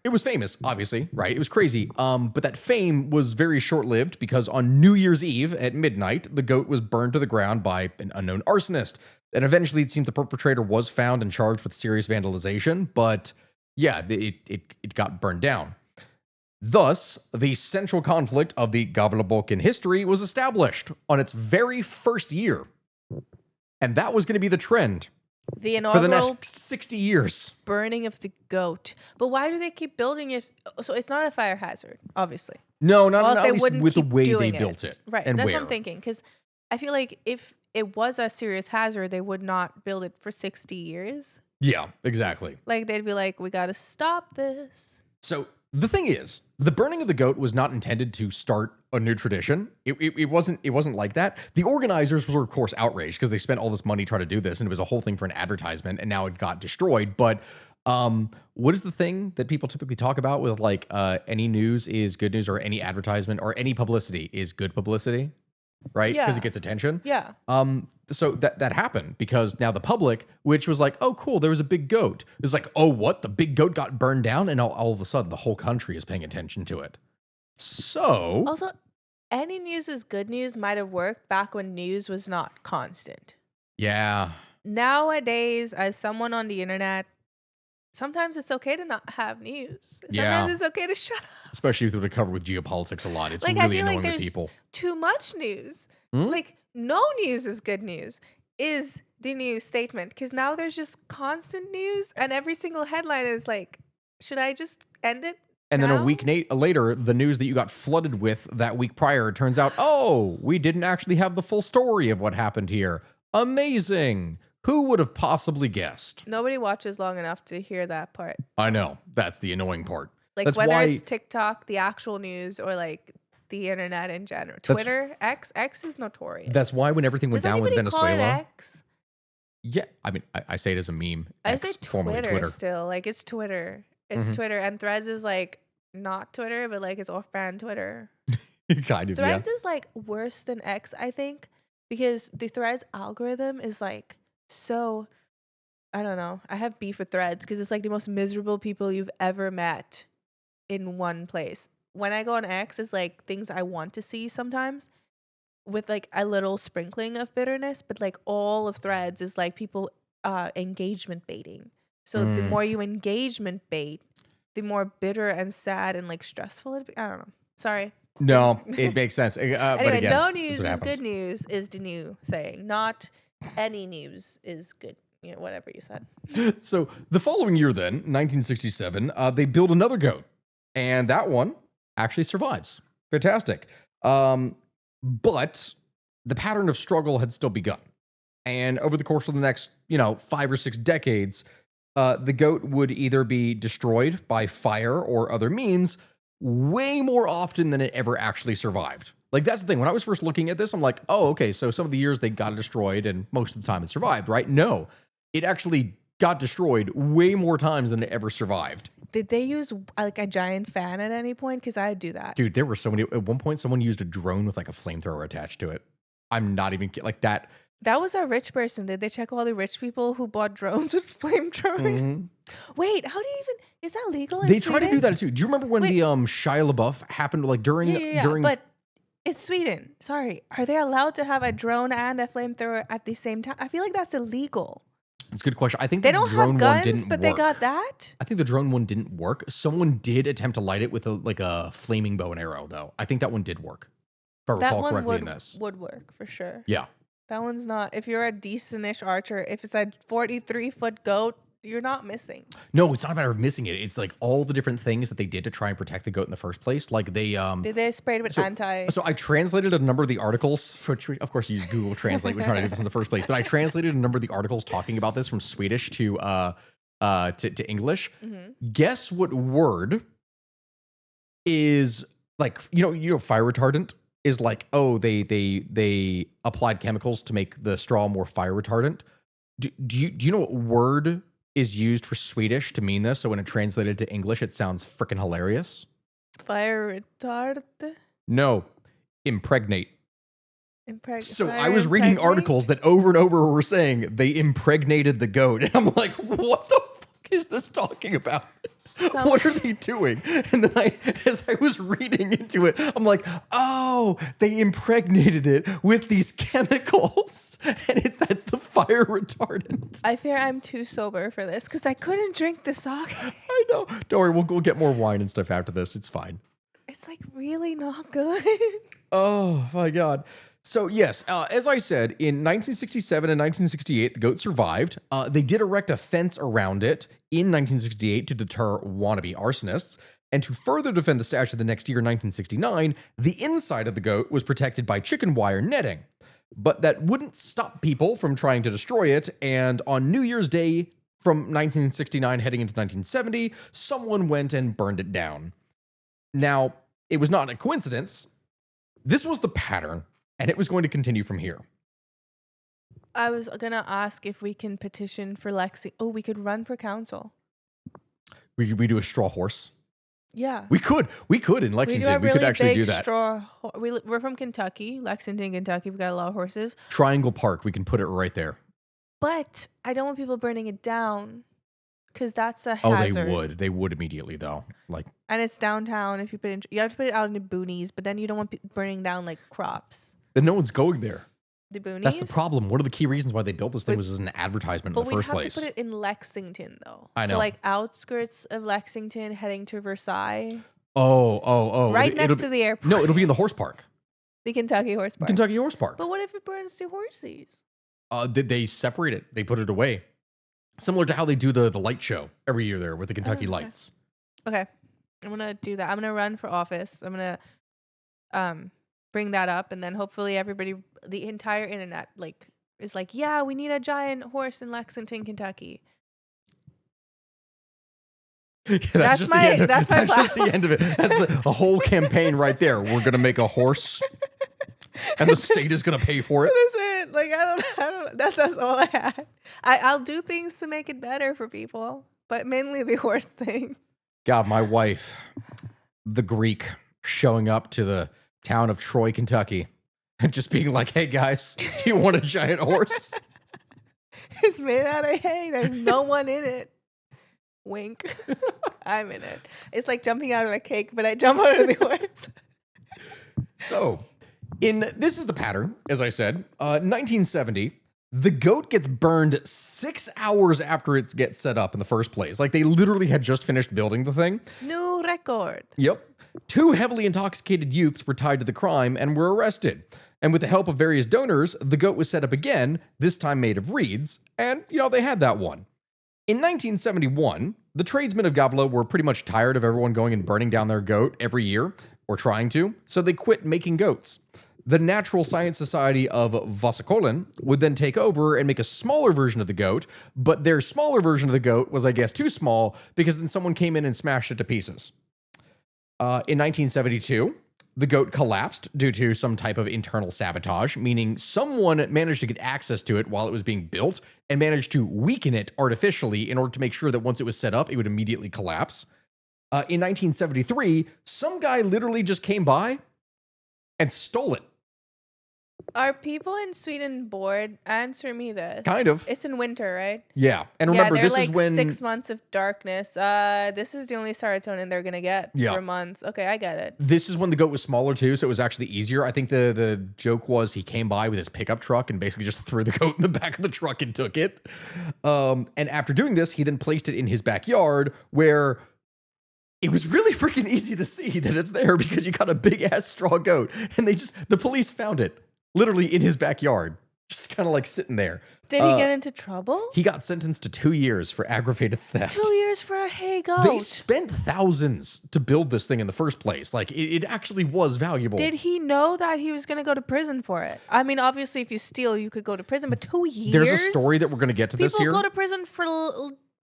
it was famous, obviously, right? It was crazy. But that fame was very short-lived because on New Year's Eve at midnight, the goat was burned to the ground by an unknown arsonist. And eventually, it seems the perpetrator was found and charged with serious vandalization. But yeah, it got burned down. Thus, the central conflict of the Gavlebok in history was established on its very first year. And that was going to be the trend The for inaugural the next 60 years. burning of the goat. But why do they keep building it? So it's not a fire hazard, obviously. No, not Or else at they least wouldn't with the keep way they doing built it. Right. And That's where. what I'm thinking. Because I feel like if it was a serious hazard, they would not build it for 60 years. Yeah, exactly. Like they'd be like, we got to stop this. So the thing is, the burning of the goat was not intended to start a new tradition. It wasn't like that. The organizers were of course outraged because they spent all this money trying to do this, and it was a whole thing for an advertisement, and now it got destroyed. But what is the thing that people typically talk about with like any news is good news, or any advertisement or any publicity is good publicity, right? Because Yeah. it gets attention. Yeah. So that happened because now the public, which was like, oh, cool, there was a big goat. It was like, oh, what? The big goat got burned down, and all of a sudden the whole country is paying attention to it. So Also, any news is good news might have worked back when news was not constant. yeah, Nowadays, as someone on the internet, sometimes it's okay to not have news. Yeah. Sometimes it's okay to shut up. especially if they're covered with geopolitics a lot. It's Like, I really feel like annoying with there's people. too much news. Hmm? Like, no news is good news, is the news statement. Because now there's just constant news, and every single headline is like, should I just end it? And then a now? week later, the news that you got flooded with that week prior turns out, oh, we didn't actually have the full story of what happened here. Amazing. Who would have possibly guessed? Nobody watches long enough to hear that part. I know. That's the annoying part. Like, That's whether why- it's TikTok, the actual news, or like the internet in general. That's- Twitter, X is notorious. That's why when everything went Does down with anybody call it Venezuela. X? Yeah, I mean, I say it as a meme. I X, say formerly Twitter, Twitter. still. Like, it's Twitter. It's Mhm. Twitter. And Threads is like not Twitter, but like it's off-brand Twitter. Kind of, yeah. Threads is like worse than X, I think, because the Threads algorithm is like so. I don't know. I have beef with Threads because it's like the most miserable people you've ever met in one place. when I go on X, is like things I want to see sometimes with like a little sprinkling of bitterness, but like all of threads is like people engagement baiting. So the Mm. more you engagement bait, the more bitter and sad and like stressful it. I don't know. Sorry. No, it makes sense. But Anyway, again, no that's news what is happens. good news is the new saying. Not any news is good. You know, whatever you said. So the following year, then 1967, they build another goat, and that one actually survives. Fantastic. But the pattern of struggle had still begun, and over the course of the next, 5 or 6 decades, the goat would either be destroyed by fire or other means way more often than it ever actually survived. Like, that's the thing. When I was first looking at this, I'm like, oh, okay, so some of the years they got it destroyed and most of the time it survived, right? No, it actually got destroyed way more times than it ever survived. Did they use like a giant fan at any point? Because I'd do that. Dude, there were so many. At one point, someone used a drone with like a flamethrower attached to it. I'm not even like that. That was a rich person. Did they check all the rich people who bought drones with flamethrowers? Mhm. Wait, how do you even? Is that legal in They try to Sweden? do that too. Do you remember when Wait. the Shia LaBeouf happened? Like during Yeah. But it's Sweden. Sorry, are they allowed to have a drone and a flamethrower at the same time? I feel like that's illegal. It's a good question. I think They the don't drone have one guns, didn't but work. they got that. I think the drone one didn't work. Someone did attempt to light it with a flaming bow and arrow, though. I think that one did work, if I That recall one correctly in this. would work for sure. Yeah. That one's not. If you're a decentish archer, if it's a 43-foot goat, you're not missing. No, it's not a matter of missing it. It's like all the different things that they did to try and protect the goat in the first place. Like they Did they spray it with anti? So I translated a number of the articles, which of course you use Google Translate. We're trying to do this in the first place, but I translated a number of the articles talking about this from Swedish to English. Mm-hmm. Guess what word is like fire retardant is like, oh, they applied chemicals to make the straw more fire retardant. Do you know what word is used for Swedish to mean this? So when it translated to English, it sounds freaking hilarious. Fire retard. No, impregnate. So I fire was reading impregnate? articles that over and over were saying they impregnated the goat, and I'm like, what the fuck is this talking about? What are they doing? And then as I was reading into it, I'm like, oh, they impregnated it with these chemicals, and that's the fire retardant. I fear I'm too sober for this because I couldn't drink the sake. I know. Don't worry, we'll get more wine and stuff after this. It's fine. It's like really not good. Oh my god. So yes, as I said, in 1967 and 1968, the goat survived. They did erect a fence around it in 1968 to deter wannabe arsonists. And to further defend the statue the next year, 1969, the inside of the goat was protected by chicken wire netting. But that wouldn't stop people from trying to destroy it. And on New Year's Day from 1969 heading into 1970, someone went and burned it down. Now, it was not a coincidence. This was the pattern, and it was going to continue from here. I was gonna ask if we can petition for Lexington. Oh, we could run for council. We do a straw horse. Yeah, We could in Lexington. We could actually do that. We're from Kentucky, Lexington, Kentucky. We got a lot of horses. Triangle Park. We can put it right there. But I don't want people burning it down because that's a hazard. Oh, they would. They would immediately though. Like, and it's downtown. If you put it, you have to put it out in the boonies. But then you don't want burning down like crops. then no one's going there. The boonies. That's the problem. One of the key reasons why they built this thing was as an advertisement in the first place. But we'd have to put it in Lexington, though. I know. So, like, outskirts of Lexington, heading to Versailles. Oh. Right next to the airport. No, it'll be in the horse park. The Kentucky Horse Park. Kentucky Horse Park. But what if it burns the horses? They separate it. They put it away. Similar to how they do the light show every year there with the Kentucky okay. lights. Okay. I'm going to do that. I'm going to run for office. I'm going to bring that up, and then hopefully everybody, the entire internet, like, is like, yeah, we need a giant horse in Lexington, Kentucky. Yeah, that's just the end of it. That's a whole campaign right there. We're gonna make a horse, and the state is gonna pay for it. That's it. Like I don't. That's all I had. I'll do things to make it better for people, but mainly the horse thing. God, my wife, the Greek, showing up to the town of Troy, Kentucky, and just being like, "Hey guys, do you want a giant horse?" It's made out of hay. There's no one in it. Wink. I'm in it. It's like jumping out of a cake, but I jump out of the horse. So, this is the pattern, as I said. 1970, the goat gets burned 6 hours after it gets set up in the first place. Like, they literally had just finished building the thing. New record. Yep. 2 heavily intoxicated youths were tied to the crime and were arrested. And with the help of various donors, the goat was set up again, this time made of reeds, and, they had that one. In 1971, the tradesmen of Gavlo were pretty much tired of everyone going and burning down their goat every year, or trying to, so they quit making goats. The Natural Science Society of Vasakolin would then take over and make a smaller version of the goat, but their smaller version of the goat was, I guess, too small because then someone came in and smashed it to pieces. In 1972, the goat collapsed due to some type of internal sabotage, meaning someone managed to get access to it while it was being built and managed to weaken it artificially in order to make sure that once it was set up, it would immediately collapse. In 1973, some guy literally just came by and stole it. Are people in Sweden bored? Answer me this. Kind of. It's in winter, right? Yeah. And remember, they're this like is when 6 months of darkness. This is the only serotonin they're gonna get for months. Okay, I get it. This is when the goat was smaller too, so it was actually easier. I think the joke was he came by with his pickup truck and basically just threw the goat in the back of the truck and took it. And after doing this, he then placed it in his backyard where it was really freaking easy to see that it's there because you got a big ass straw goat, and the police found it literally in his backyard, just kind of like sitting there. Did he get into trouble? He got sentenced to 2 years for aggravated theft. 2 years for a hay goat. They spent thousands to build this thing in the first place. Like, it actually was valuable. Did he know that he was going to go to prison for it? I mean, obviously, if you steal, you could go to prison, but 2 years? There's a story that we're going to get to this here. People go to prison for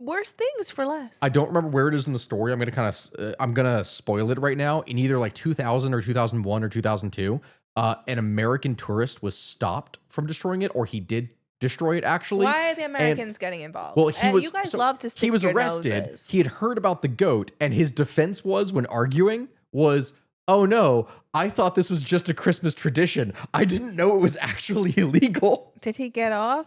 worse things for less. I don't remember where it is in the story. I'm going to spoil it right now. In either like 2000 or 2001 or 2002, an American tourist was stopped from destroying it, or he did destroy it actually. Why are the Americans getting involved? Well, you guys love to stick he was your arrested. Noses. He had heard about the goat, and his defense was, when arguing, was, "Oh no, I thought this was just a Christmas tradition. I didn't know it was actually illegal." Did he get off?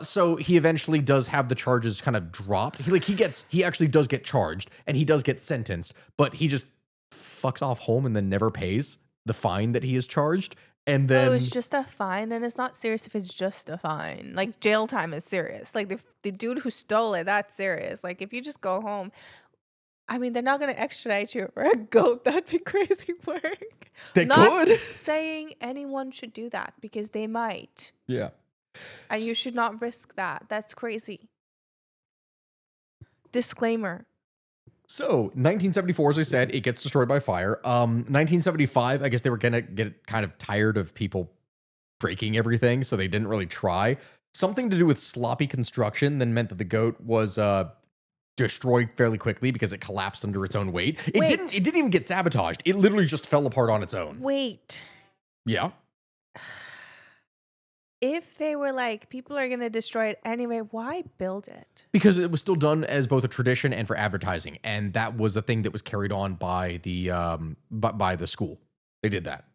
So he eventually does have the charges kind of dropped. He actually does get charged, and he does get sentenced, but he just fucks off home and then never pays the fine that he is charged. And then it's just a fine, and it's not serious if it's just a fine. Like, jail time is serious. Like, the dude who stole it, that's serious. Like, if you just go home, I mean, they're not going to extradite you for a goat. That'd be crazy work. They not could. saying anyone should do that, because they might. Yeah. And you should not risk that. That's crazy. Disclaimer. So, 1974, as I said, it gets destroyed by fire. 1975, I guess they were going to get kind of tired of people breaking everything, so they didn't really try. Something to do with sloppy construction then meant that the goat was destroyed fairly quickly because it collapsed under its own weight. It didn't even get sabotaged. It literally just fell apart on its own. Wait. Yeah. If they were like, people are going to destroy it anyway, why build it? Because it was still done as both a tradition and for advertising. And that was a thing that was carried on by the school. They did that.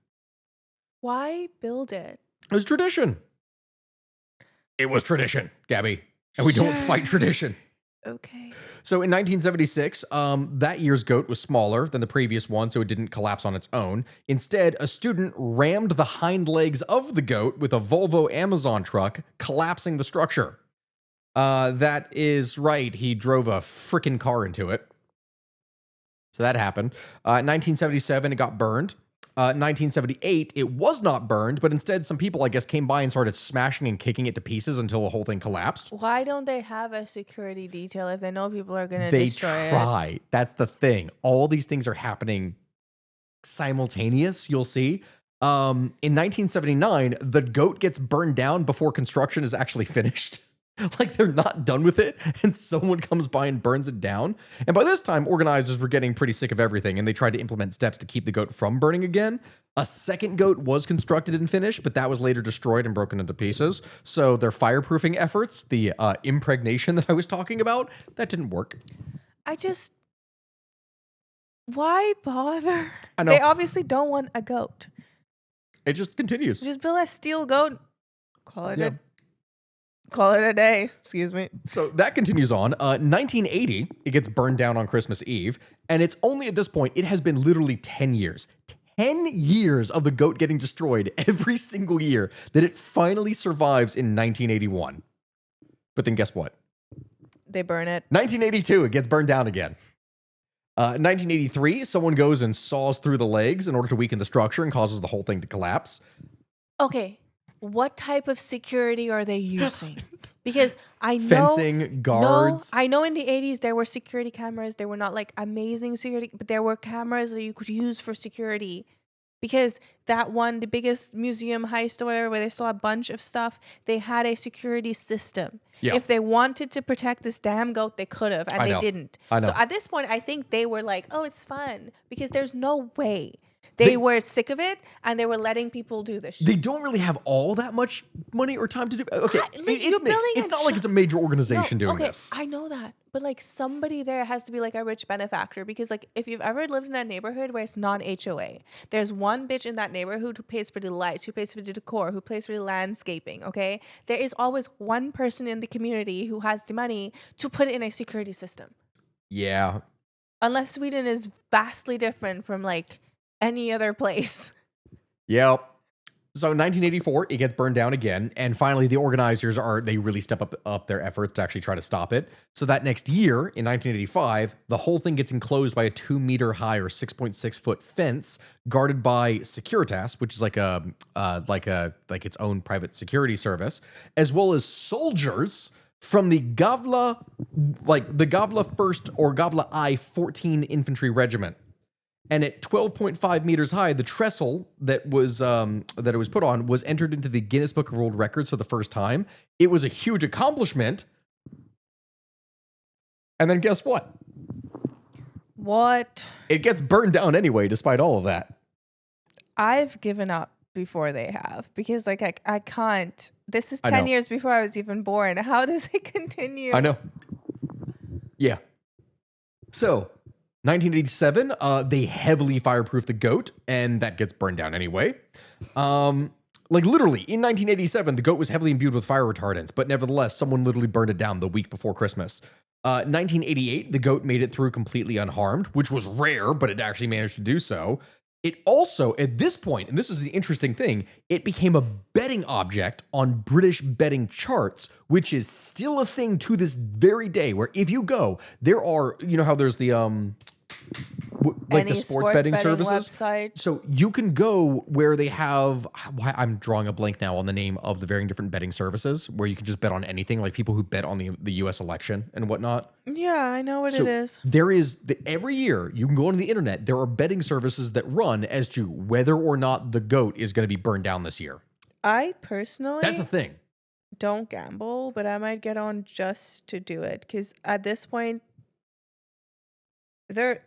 Why build it? It was tradition. It was tradition, Gabby. And we don't fight tradition. Okay. So in 1976, that year's goat was smaller than the previous one, so it didn't collapse on its own. Instead, a student rammed the hind legs of the goat with a Volvo Amazon truck, collapsing the structure. That is right. He drove a frickin' car into it. So that happened. 1977, it got burned. 1978, it was not burned, but instead some people, I guess, came by and started smashing and kicking it to pieces until the whole thing collapsed. Why don't they have a security detail if they know people are going to destroy it? They try. That's the thing. All these things are happening simultaneous, you'll see. In 1979, the goat gets burned down before construction is actually finished. Like, they're not done with it, and someone comes by and burns it down. And by this time, organizers were getting pretty sick of everything, and they tried to implement steps to keep the goat from burning again. A second goat was constructed and finished, but that was later destroyed and broken into pieces. So their fireproofing efforts, the impregnation that I was talking about, that didn't work. Why bother? I know. They obviously don't want a goat. It just continues. Just build a steel goat. Call it Call it a day. Excuse me. So that continues on. 1980, it gets burned down on Christmas Eve. And it's only at this point, it has been literally 10 years. 10 years of the goat getting destroyed every single year that it finally survives in 1981. But then guess what? They burn it. 1982, it gets burned down again. 1983, someone goes and saws through the legs in order to weaken the structure and causes the whole thing to collapse. Okay, what type of security are they using? Because I know Fencing, guards. No, I know in the 80s there were security cameras. They were not like amazing security, but there were cameras that you could use for security. Because that one, the biggest museum heist or whatever, where they saw a bunch of stuff, they had a security system. Yeah. If they wanted to protect this damn goat, they could have, and they didn't. I know. So at this point, I think they were like, oh, it's fun. Because there's no way. They were sick of it, and they were letting people do this shit. They don't really have all that much money or time to do. Okay, it's mixed. It's not like it's a major organization doing this. I know that, but like somebody there has to be like a rich benefactor, because like if you've ever lived in a neighborhood where it's non-HOA, there's one bitch in that neighborhood who pays for the lights, who pays for the decor, who pays for the landscaping. Okay, there is always one person in the community who has the money to put in a security system. Yeah. Unless Sweden is vastly different from like any other place. Yep. So 1984, it gets burned down again, and finally the organizers they really step up their efforts to actually try to stop it. So that next year, in 1985, the whole thing gets enclosed by a 2-meter high or 6.6 foot fence guarded by Securitas, which is like its own private security service, as well as soldiers from the Gavla 1st or Gavla I 14 Infantry Regiment. And at 12.5 meters high, the trestle that it was put on was entered into the Guinness Book of World Records for the first time. It was a huge accomplishment. And then guess what? What? It gets burned down anyway, despite all of that. I've given up before they have, because like I can't. This is 10 years before I was even born. How does it continue? I know. Yeah. So 1987, they heavily fireproof the goat, and that gets burned down anyway. Like literally, in 1987, the goat was heavily imbued with fire retardants, but nevertheless, someone literally burned it down the week before Christmas. 1988, the goat made it through completely unharmed, which was rare, but it actually managed to do so. It also, at this point, and this is the interesting thing, it became a betting object on British betting charts, which is still a thing to this very day, where if you go, there are, you know how there's the like the sports betting services website. So you can go where they have, I'm drawing a blank now on the name of the varying different betting services, where you can just bet on anything, like people who bet on the US election and whatnot. Yeah, I know what it is. There is every year you can go on the internet, there are betting services that run as to whether or not the goat is going to be burned down this year. I personally, that's the thing, don't gamble, but I might get on just to do it, because at this point they're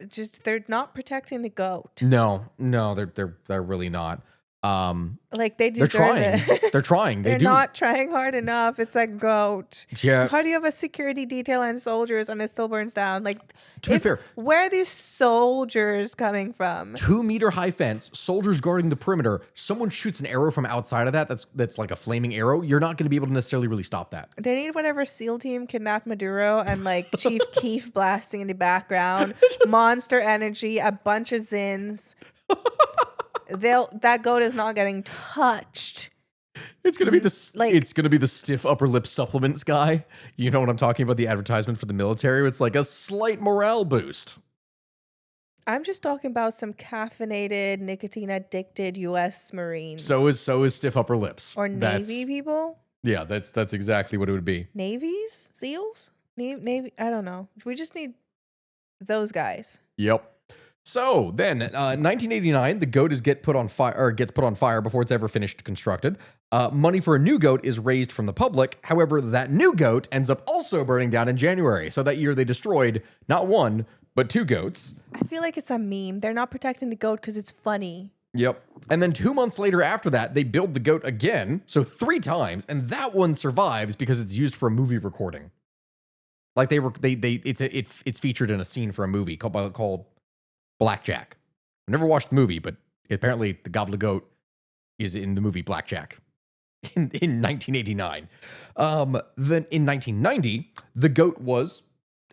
not protecting the goat. No, they're really not. Like they deserve it. They're trying. They're not trying hard enough. It's a goat. Yeah. How do you have a security detail and soldiers and it still burns down? Like, to be fair, where are these soldiers coming from? 2-meter high fence, soldiers guarding the perimeter. Someone shoots an arrow from outside of that. That's like a flaming arrow. You're not going to be able to necessarily really stop that. They need whatever SEAL team kidnapped Maduro and like Chief Keef blasting in the background, Monster Energy, a bunch of Zins. That goat is not getting touched. It's gonna be the stiff upper lip supplements guy. You know what I'm talking about? The advertisement for the military. It's like a slight morale boost. I'm just talking about some caffeinated, nicotine addicted U.S. Marines. So is stiff upper lips or Navy people. Yeah, that's exactly what it would be. Navies, SEALs, Navy. I don't know. We just need those guys. Yep. So then, 1989, the goat gets put on fire before it's ever finished constructed. Money for a new goat is raised from the public. However, that new goat ends up also burning down in January. So that year they destroyed not one, but 2 goats. I feel like it's a meme. They're not protecting the goat because it's funny. Yep. And then 2 months later after that, they build the goat again. So 3 times. And that one survives because it's used for a movie recording. Like it's featured in a scene for a movie called Blackjack. I never watched the movie, but apparently the Goblet Goat is in the movie Blackjack. in 1989. Then in 1990, the goat was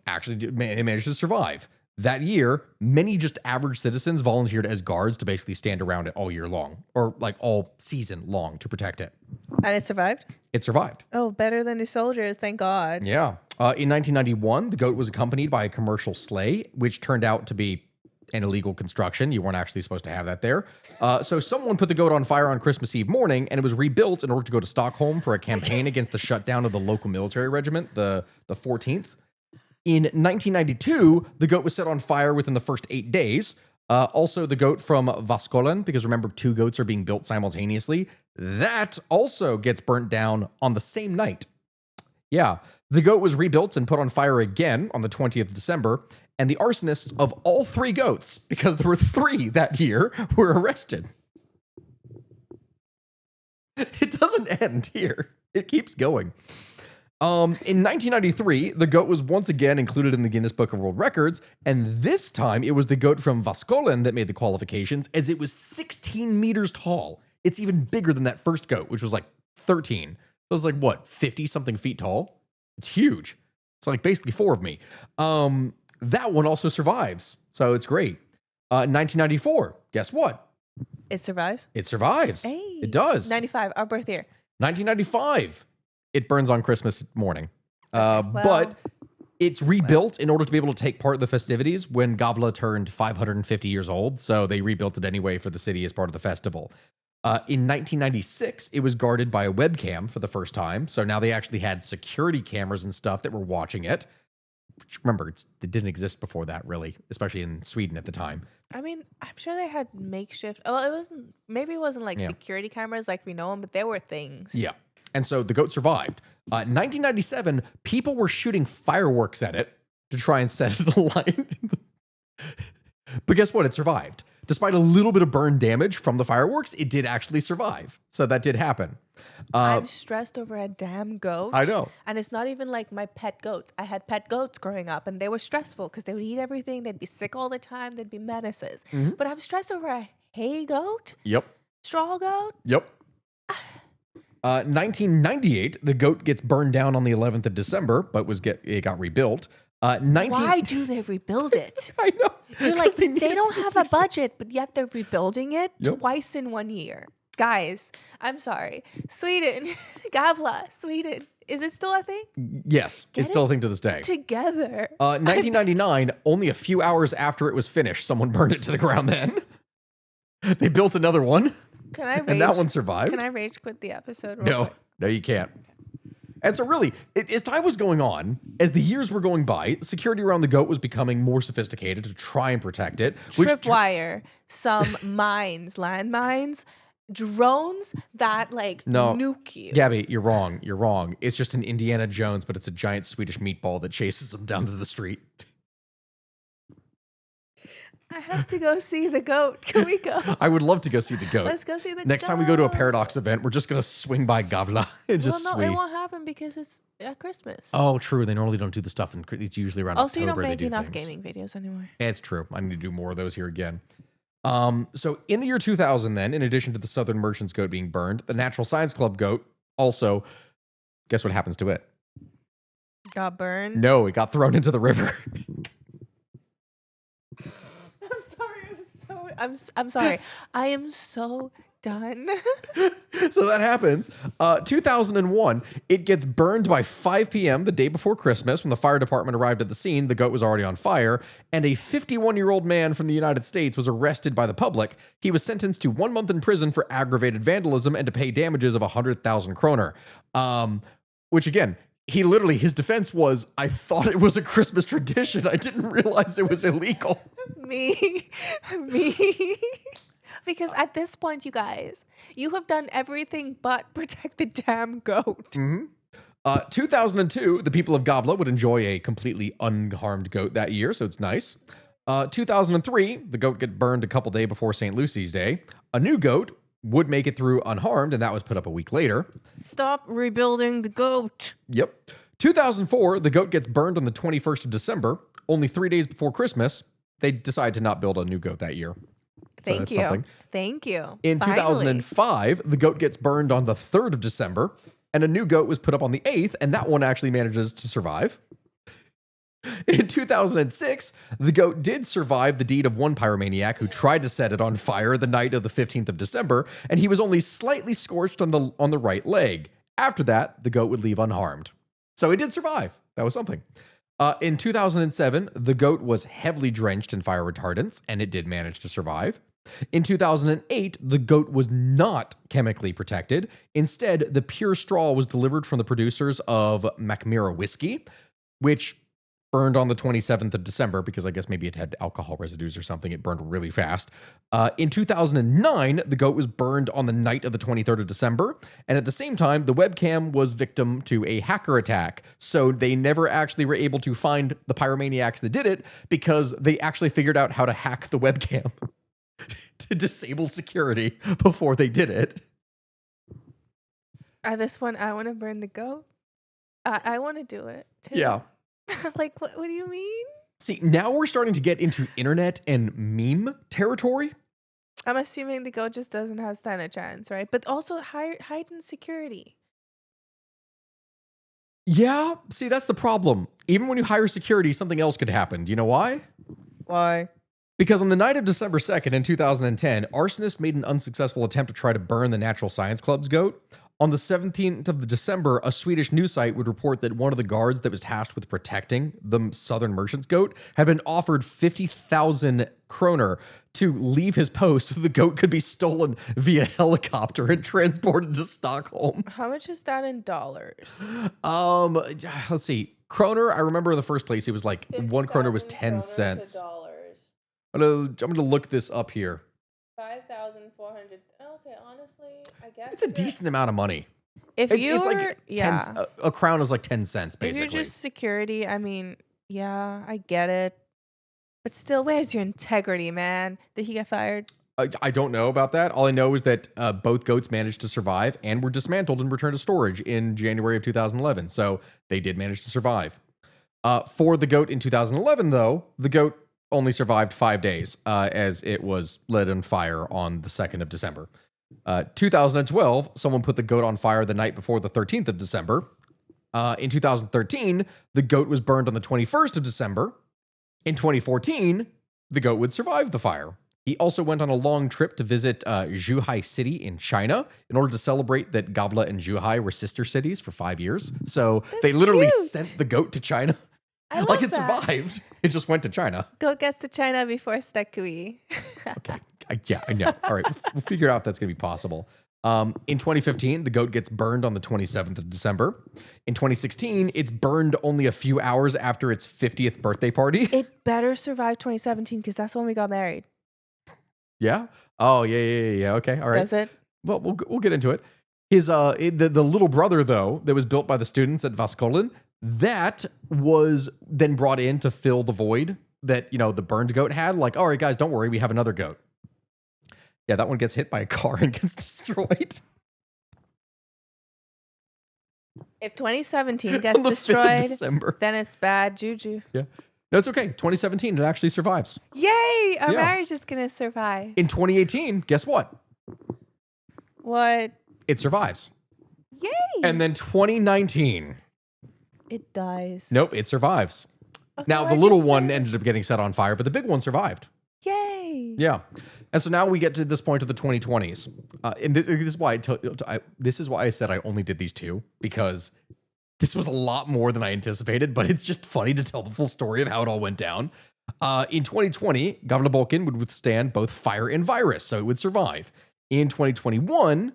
actually managed to survive. That year, many just average citizens volunteered as guards to basically stand around it all year long, or like all season long, to protect it. And it survived? It survived. Oh, better than the soldiers, thank God. Yeah. In 1991, the goat was accompanied by a commercial sleigh, which turned out to be an illegal construction. You weren't actually supposed to have that there. So someone put the goat on fire on Christmas Eve morning, and it was rebuilt in order to go to Stockholm for a campaign against the shutdown of the local military regiment, the 14th. In 1992, the goat was set on fire within the first 8 days. Also, the goat from Vaskolen, because remember, 2 goats are being built simultaneously, that also gets burnt down on the same night. Yeah, the goat was rebuilt and put on fire again on the 20th of December, and the arsonists of all 3 goats, because there were 3 that year, were arrested. It doesn't end here. It keeps going. In 1993, the goat was once again included in the Guinness Book of World Records, and this time it was the goat from Vaskolen that made the qualifications, as it was 16 meters tall. It's even bigger than that first goat, which was like 13. So it was like, what, 50-something feet tall? It's huge. It's like basically 4 of me. That one also survives, so it's great. 1994, guess what? It survives? It survives. Hey. It does. 95, our birth year. 1995. It burns on Christmas morning. Well, but it's rebuilt in order to be able to take part in the festivities when Gavla turned 550 years old. So they rebuilt it anyway for the city as part of the festival. In 1996, it was guarded by a webcam for the first time. So now they actually had security cameras and stuff that were watching it. Which, remember, it didn't exist before that, really, especially in Sweden at the time. I mean, I'm sure they had makeshift. Well, maybe it wasn't like security cameras like we know them, but there were things. Yeah. And so the goat survived. 1997, people were shooting fireworks at it to try and set it alight. But guess what? It survived. Despite a little bit of burn damage from the fireworks, it did actually survive. So that did happen. I'm stressed over a damn goat. I know. And it's not even like my pet goats. I had pet goats growing up, and they were stressful because they would eat everything. They'd be sick all the time. They'd be menaces. Mm-hmm. But I'm stressed over a hay goat? Yep. Straw goat? Yep. 1998, the goat gets burned down on the 11th of December, but it got rebuilt. Why do they rebuild it? I know. You're like, they don't have a budget, but yet they're rebuilding it twice in 1 year. Guys, I'm sorry. Sweden, Gavla, Sweden. Is it still a thing? Yes, it's still a thing to this day. Together. 1999, only a few hours after it was finished, someone burned it to the ground then. They built another one. Can I rage? And that one survived. Can I rage quit the episode? No, you can't. And so really, as time was going on, as the years were going by, security around the goat was becoming more sophisticated to try and protect it. Tripwire, some mines, landmines, drones that nuke you. Gabby, you're wrong. You're wrong. It's just an Indiana Jones, but it's a giant Swedish meatball that chases them down to the street. I have to go see the goat. Can we go? I would love to go see the goat. Let's go see the goat. Next time we go to a Paradox event, we're just going to swing by Gavla and just it won't happen because it's Christmas. Oh, true. They normally don't do the stuff, and it's usually around October. Also, you don't make enough things. gaming videos anymore. It's true. I need to do more of those here again. So in the year 2000 then, in addition to the Southern Merchants goat being burned, the Natural Science Club goat also, guess what happens to it? Got burned? No, it got thrown into the river. I'm sorry. I am so done. So that happens. 2001, it gets burned by 5 p.m. the day before Christmas. When the fire department arrived at the scene, the goat was already on fire, and a 51-year-old man from the United States was arrested by the public. He was sentenced to 1 month in prison for aggravated vandalism and to pay damages of 100,000 kroner. Which again, his defense was, I thought it was a Christmas tradition. I didn't realize it was illegal. Me. Because at this point, you guys, you have done everything but protect the damn goat. Mm-hmm. 2002, the people of Gavla would enjoy a completely unharmed goat that year, so it's nice. 2003, the goat get burned a couple days before St. Lucy's Day. A new goat would make it through unharmed, and that was put up a week later. Stop rebuilding the goat. Yep. 2004, the goat gets burned on the 21st of December. Only 3 days before Christmas, they decide to not build a new goat that year. So Thank that's you. something. Thank you. In Finally. 2005, the goat gets burned on the 3rd of December, and a new goat was put up on the 8th, and that one actually manages to survive. In 2006, the goat did survive the deed of one pyromaniac who tried to set it on fire the night of the 15th of December, and he was only slightly scorched on the right leg. After that, the goat would leave unharmed. So he did survive. That was something. In 2007, the goat was heavily drenched in fire retardants, and it did manage to survive. In 2008, the goat was not chemically protected. Instead, the pure straw was delivered from the producers of Macmira whiskey, which burned on the 27th of December because I guess maybe it had alcohol residues or something. It burned really fast. In 2009, the goat was burned on the night of the 23rd of December. And at the same time, the webcam was victim to a hacker attack. So they never actually were able to find the pyromaniacs that did it because they actually figured out how to hack the webcam to disable security before they did it. This one, I want to burn the goat. I want to do it too. Yeah. Like, what do you mean? See, now we're starting to get into internet and meme territory. I'm assuming the goat just doesn't have stand a chance, right? But also heightened security. Yeah, see, that's the problem. Even when you hire security, something else could happen. Do you know why? Why? Because on the night of December 2nd in 2010, arsonists made an unsuccessful attempt to try to burn the Natural Science Club's goat. On the 17th of December, a Swedish news site would report that one of the guards that was tasked with protecting the Southern Merchant's goat had been offered 50,000 kroner to leave his post so the goat could be stolen via helicopter and transported to Stockholm. How much is that in dollars? Let's see. Kroner, I remember in the first place, it was like 1 kroner was 10 cents. I'm gonna look this up here. 5,400. Okay, honestly, I guess It's a decent amount of money. If It's you're, like a crown is like 10 cents, if basically. you're just security, I mean, yeah, I get it. But still, where's your integrity, man? Did he get fired? I don't know about that. All I know is that both goats managed to survive and were dismantled and returned to storage in January of 2011. So they did manage to survive. For the goat in 2011, though, the goat only survived 5 days as it was lit on fire on the 2nd of December. 2012, someone put the goat on fire the night before the 13th of December. In 2013, the goat was burned on the 21st of December. In 2014, the goat would survive the fire. He also went on a long trip to visit Zhuhai City in China in order to celebrate that Gabla and Zhuhai were sister cities for 5 years. So they literally sent the goat to China. I love Like it that. survived. It just went to China. Goat gets to China before Stekui. Okay. Yeah, I know. All right. We'll figure out if that's going to be possible. In 2015, the goat gets burned on the 27th of December. In 2016, it's burned only a few hours after its 50th birthday party. It better survive 2017 because that's when we got married. Yeah? Oh, yeah. Okay. All right. Does it? Well, we'll get into it. His the little brother, though, that was built by the students at Vaskolen, that was then brought in to fill the void that, the burned goat had. Like, all right, guys, don't worry. We have another goat. Yeah, that one gets hit by a car and gets destroyed. If 2017 gets On the 5th of destroyed, December. then it's bad juju. Yeah. No, it's okay. 2017, it actually survives. Yay! Our Yeah. marriage is going to survive. In 2018, guess what? What? It survives. Yay! And then 2019. It dies. Nope, it survives. Okay, Now, the why'd little you one say- ended up getting set on fire, but the big one survived. Yay! Yeah. And so now we get to this point of the 2020s. And this is why this is why I said I only did these two, because this was a lot more than I anticipated, but it's just funny to tell the full story of how it all went down. In 2020, Governor Balkan would withstand both fire and virus, so it would survive. In 2021,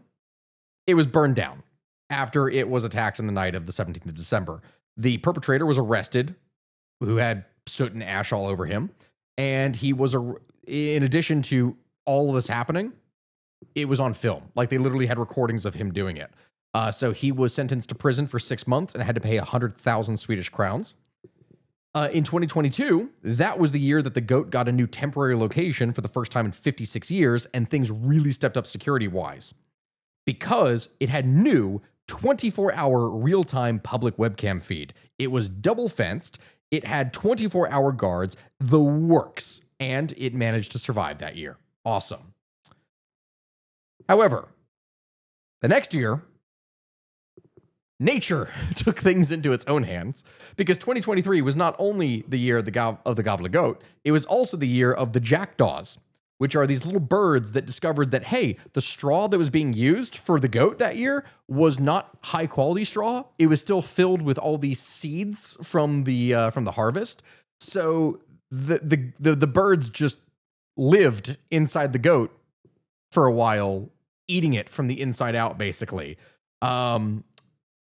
it was burned down after it was attacked on the night of the 17th of December. The perpetrator was arrested, who had soot and ash all over him, and he was, in addition to all of this happening, it was on film. Like, they literally had recordings of him doing it. So he was sentenced to prison for 6 months and had to pay 100,000 Swedish crowns. In 2022, that was the year that the goat got a new temporary location for the first time in 56 years, and things really stepped up security-wise. Because it had new 24-hour real-time public webcam feed. It was double-fenced, it had 24-hour guards, the works, and it managed to survive that year. Awesome. However, the next year, nature took things into its own hands because 2023 was not only the year of the gobbler goat, it was also the year of the jackdaws, which are these little birds that discovered that, hey, the straw that was being used for the goat that year was not high quality straw. It was still filled with all these seeds from the harvest. So the birds just lived inside the goat for a while, eating it from the inside out, basically.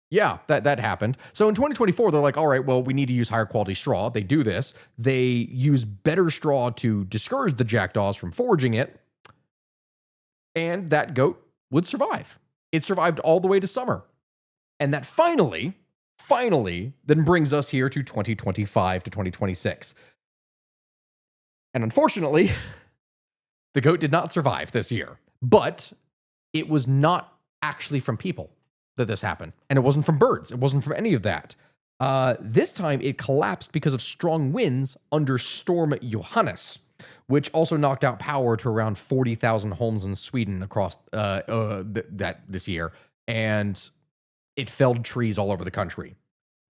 Yeah, that happened. So in 2024, they're like, all right, well, we need to use higher quality straw. They do this. They use better straw to discourage the jackdaws from foraging it. And that goat would survive. It survived all the way to summer. And that finally, then brings us here to 2025 to 2026. And unfortunately, the goat did not survive this year. But it was not actually from people that this happened. And it wasn't from birds. It wasn't from any of that. This time it collapsed because of strong winds under Storm Johannes, which also knocked out power to around 40,000 homes in Sweden across this year. And it felled trees all over the country.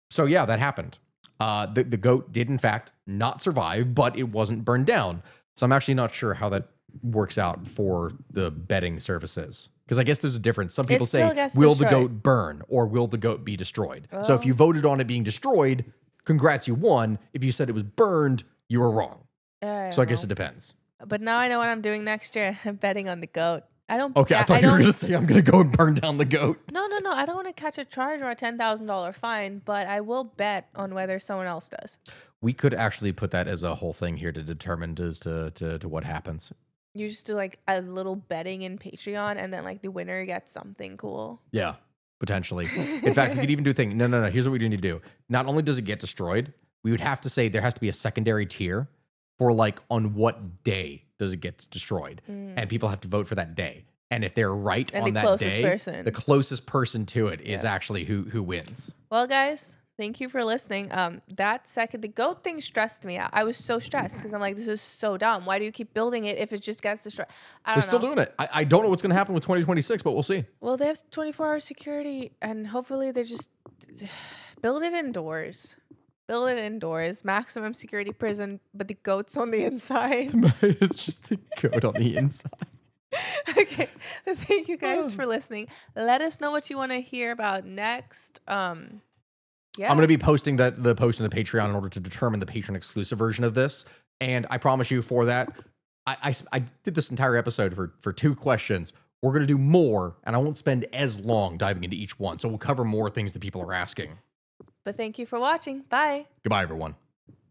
So yeah, that happened. The goat did in fact not survive, but it wasn't burned down. So I'm actually not sure how that works out for the betting services. Because I guess there's a difference. Some people say, will the goat burn or will the goat be destroyed? So if you voted on it being destroyed, congrats, you won. If you said it was burned, you were wrong. So I guess it depends. But now I know what I'm doing next year. I'm betting on the goat. Okay, I thought you were going to say I'm going to go and burn down the goat. No. I don't want to catch a charge or a $10,000 fine, but I will bet on whether someone else does. We could actually put that as a whole thing here to determine as to what happens. You just do like a little betting in Patreon, and then like the winner gets something cool. Yeah, potentially. In fact, we could even do a thing. No. Here's what we need to do. Not only does it get destroyed, we would have to say there has to be a secondary tier for like on what day does it get destroyed, and people have to vote for that day. And if they're right on that day, the closest person to it is actually who wins. Well, guys, thank you for listening. The goat thing stressed me out. I was so stressed because I'm like, this is so dumb. Why do you keep building it if it just gets destroyed? They're still doing it. I don't know what's going to happen with 2026, but we'll see. Well, they have 24-hour security, and hopefully they just build it indoors. Build it indoors. Maximum security prison, but the goat's on the inside. It's just the goat on the inside. Okay. Thank you guys for listening. Let us know what you want to hear about next. Yeah. I'm going to be posting the post in the Patreon in order to determine the patron exclusive version of this. And I promise you for that, I did this entire episode for 2 questions. We're going to do more, and I won't spend as long diving into each one. So we'll cover more things that people are asking. But thank you for watching. Bye. Goodbye, everyone.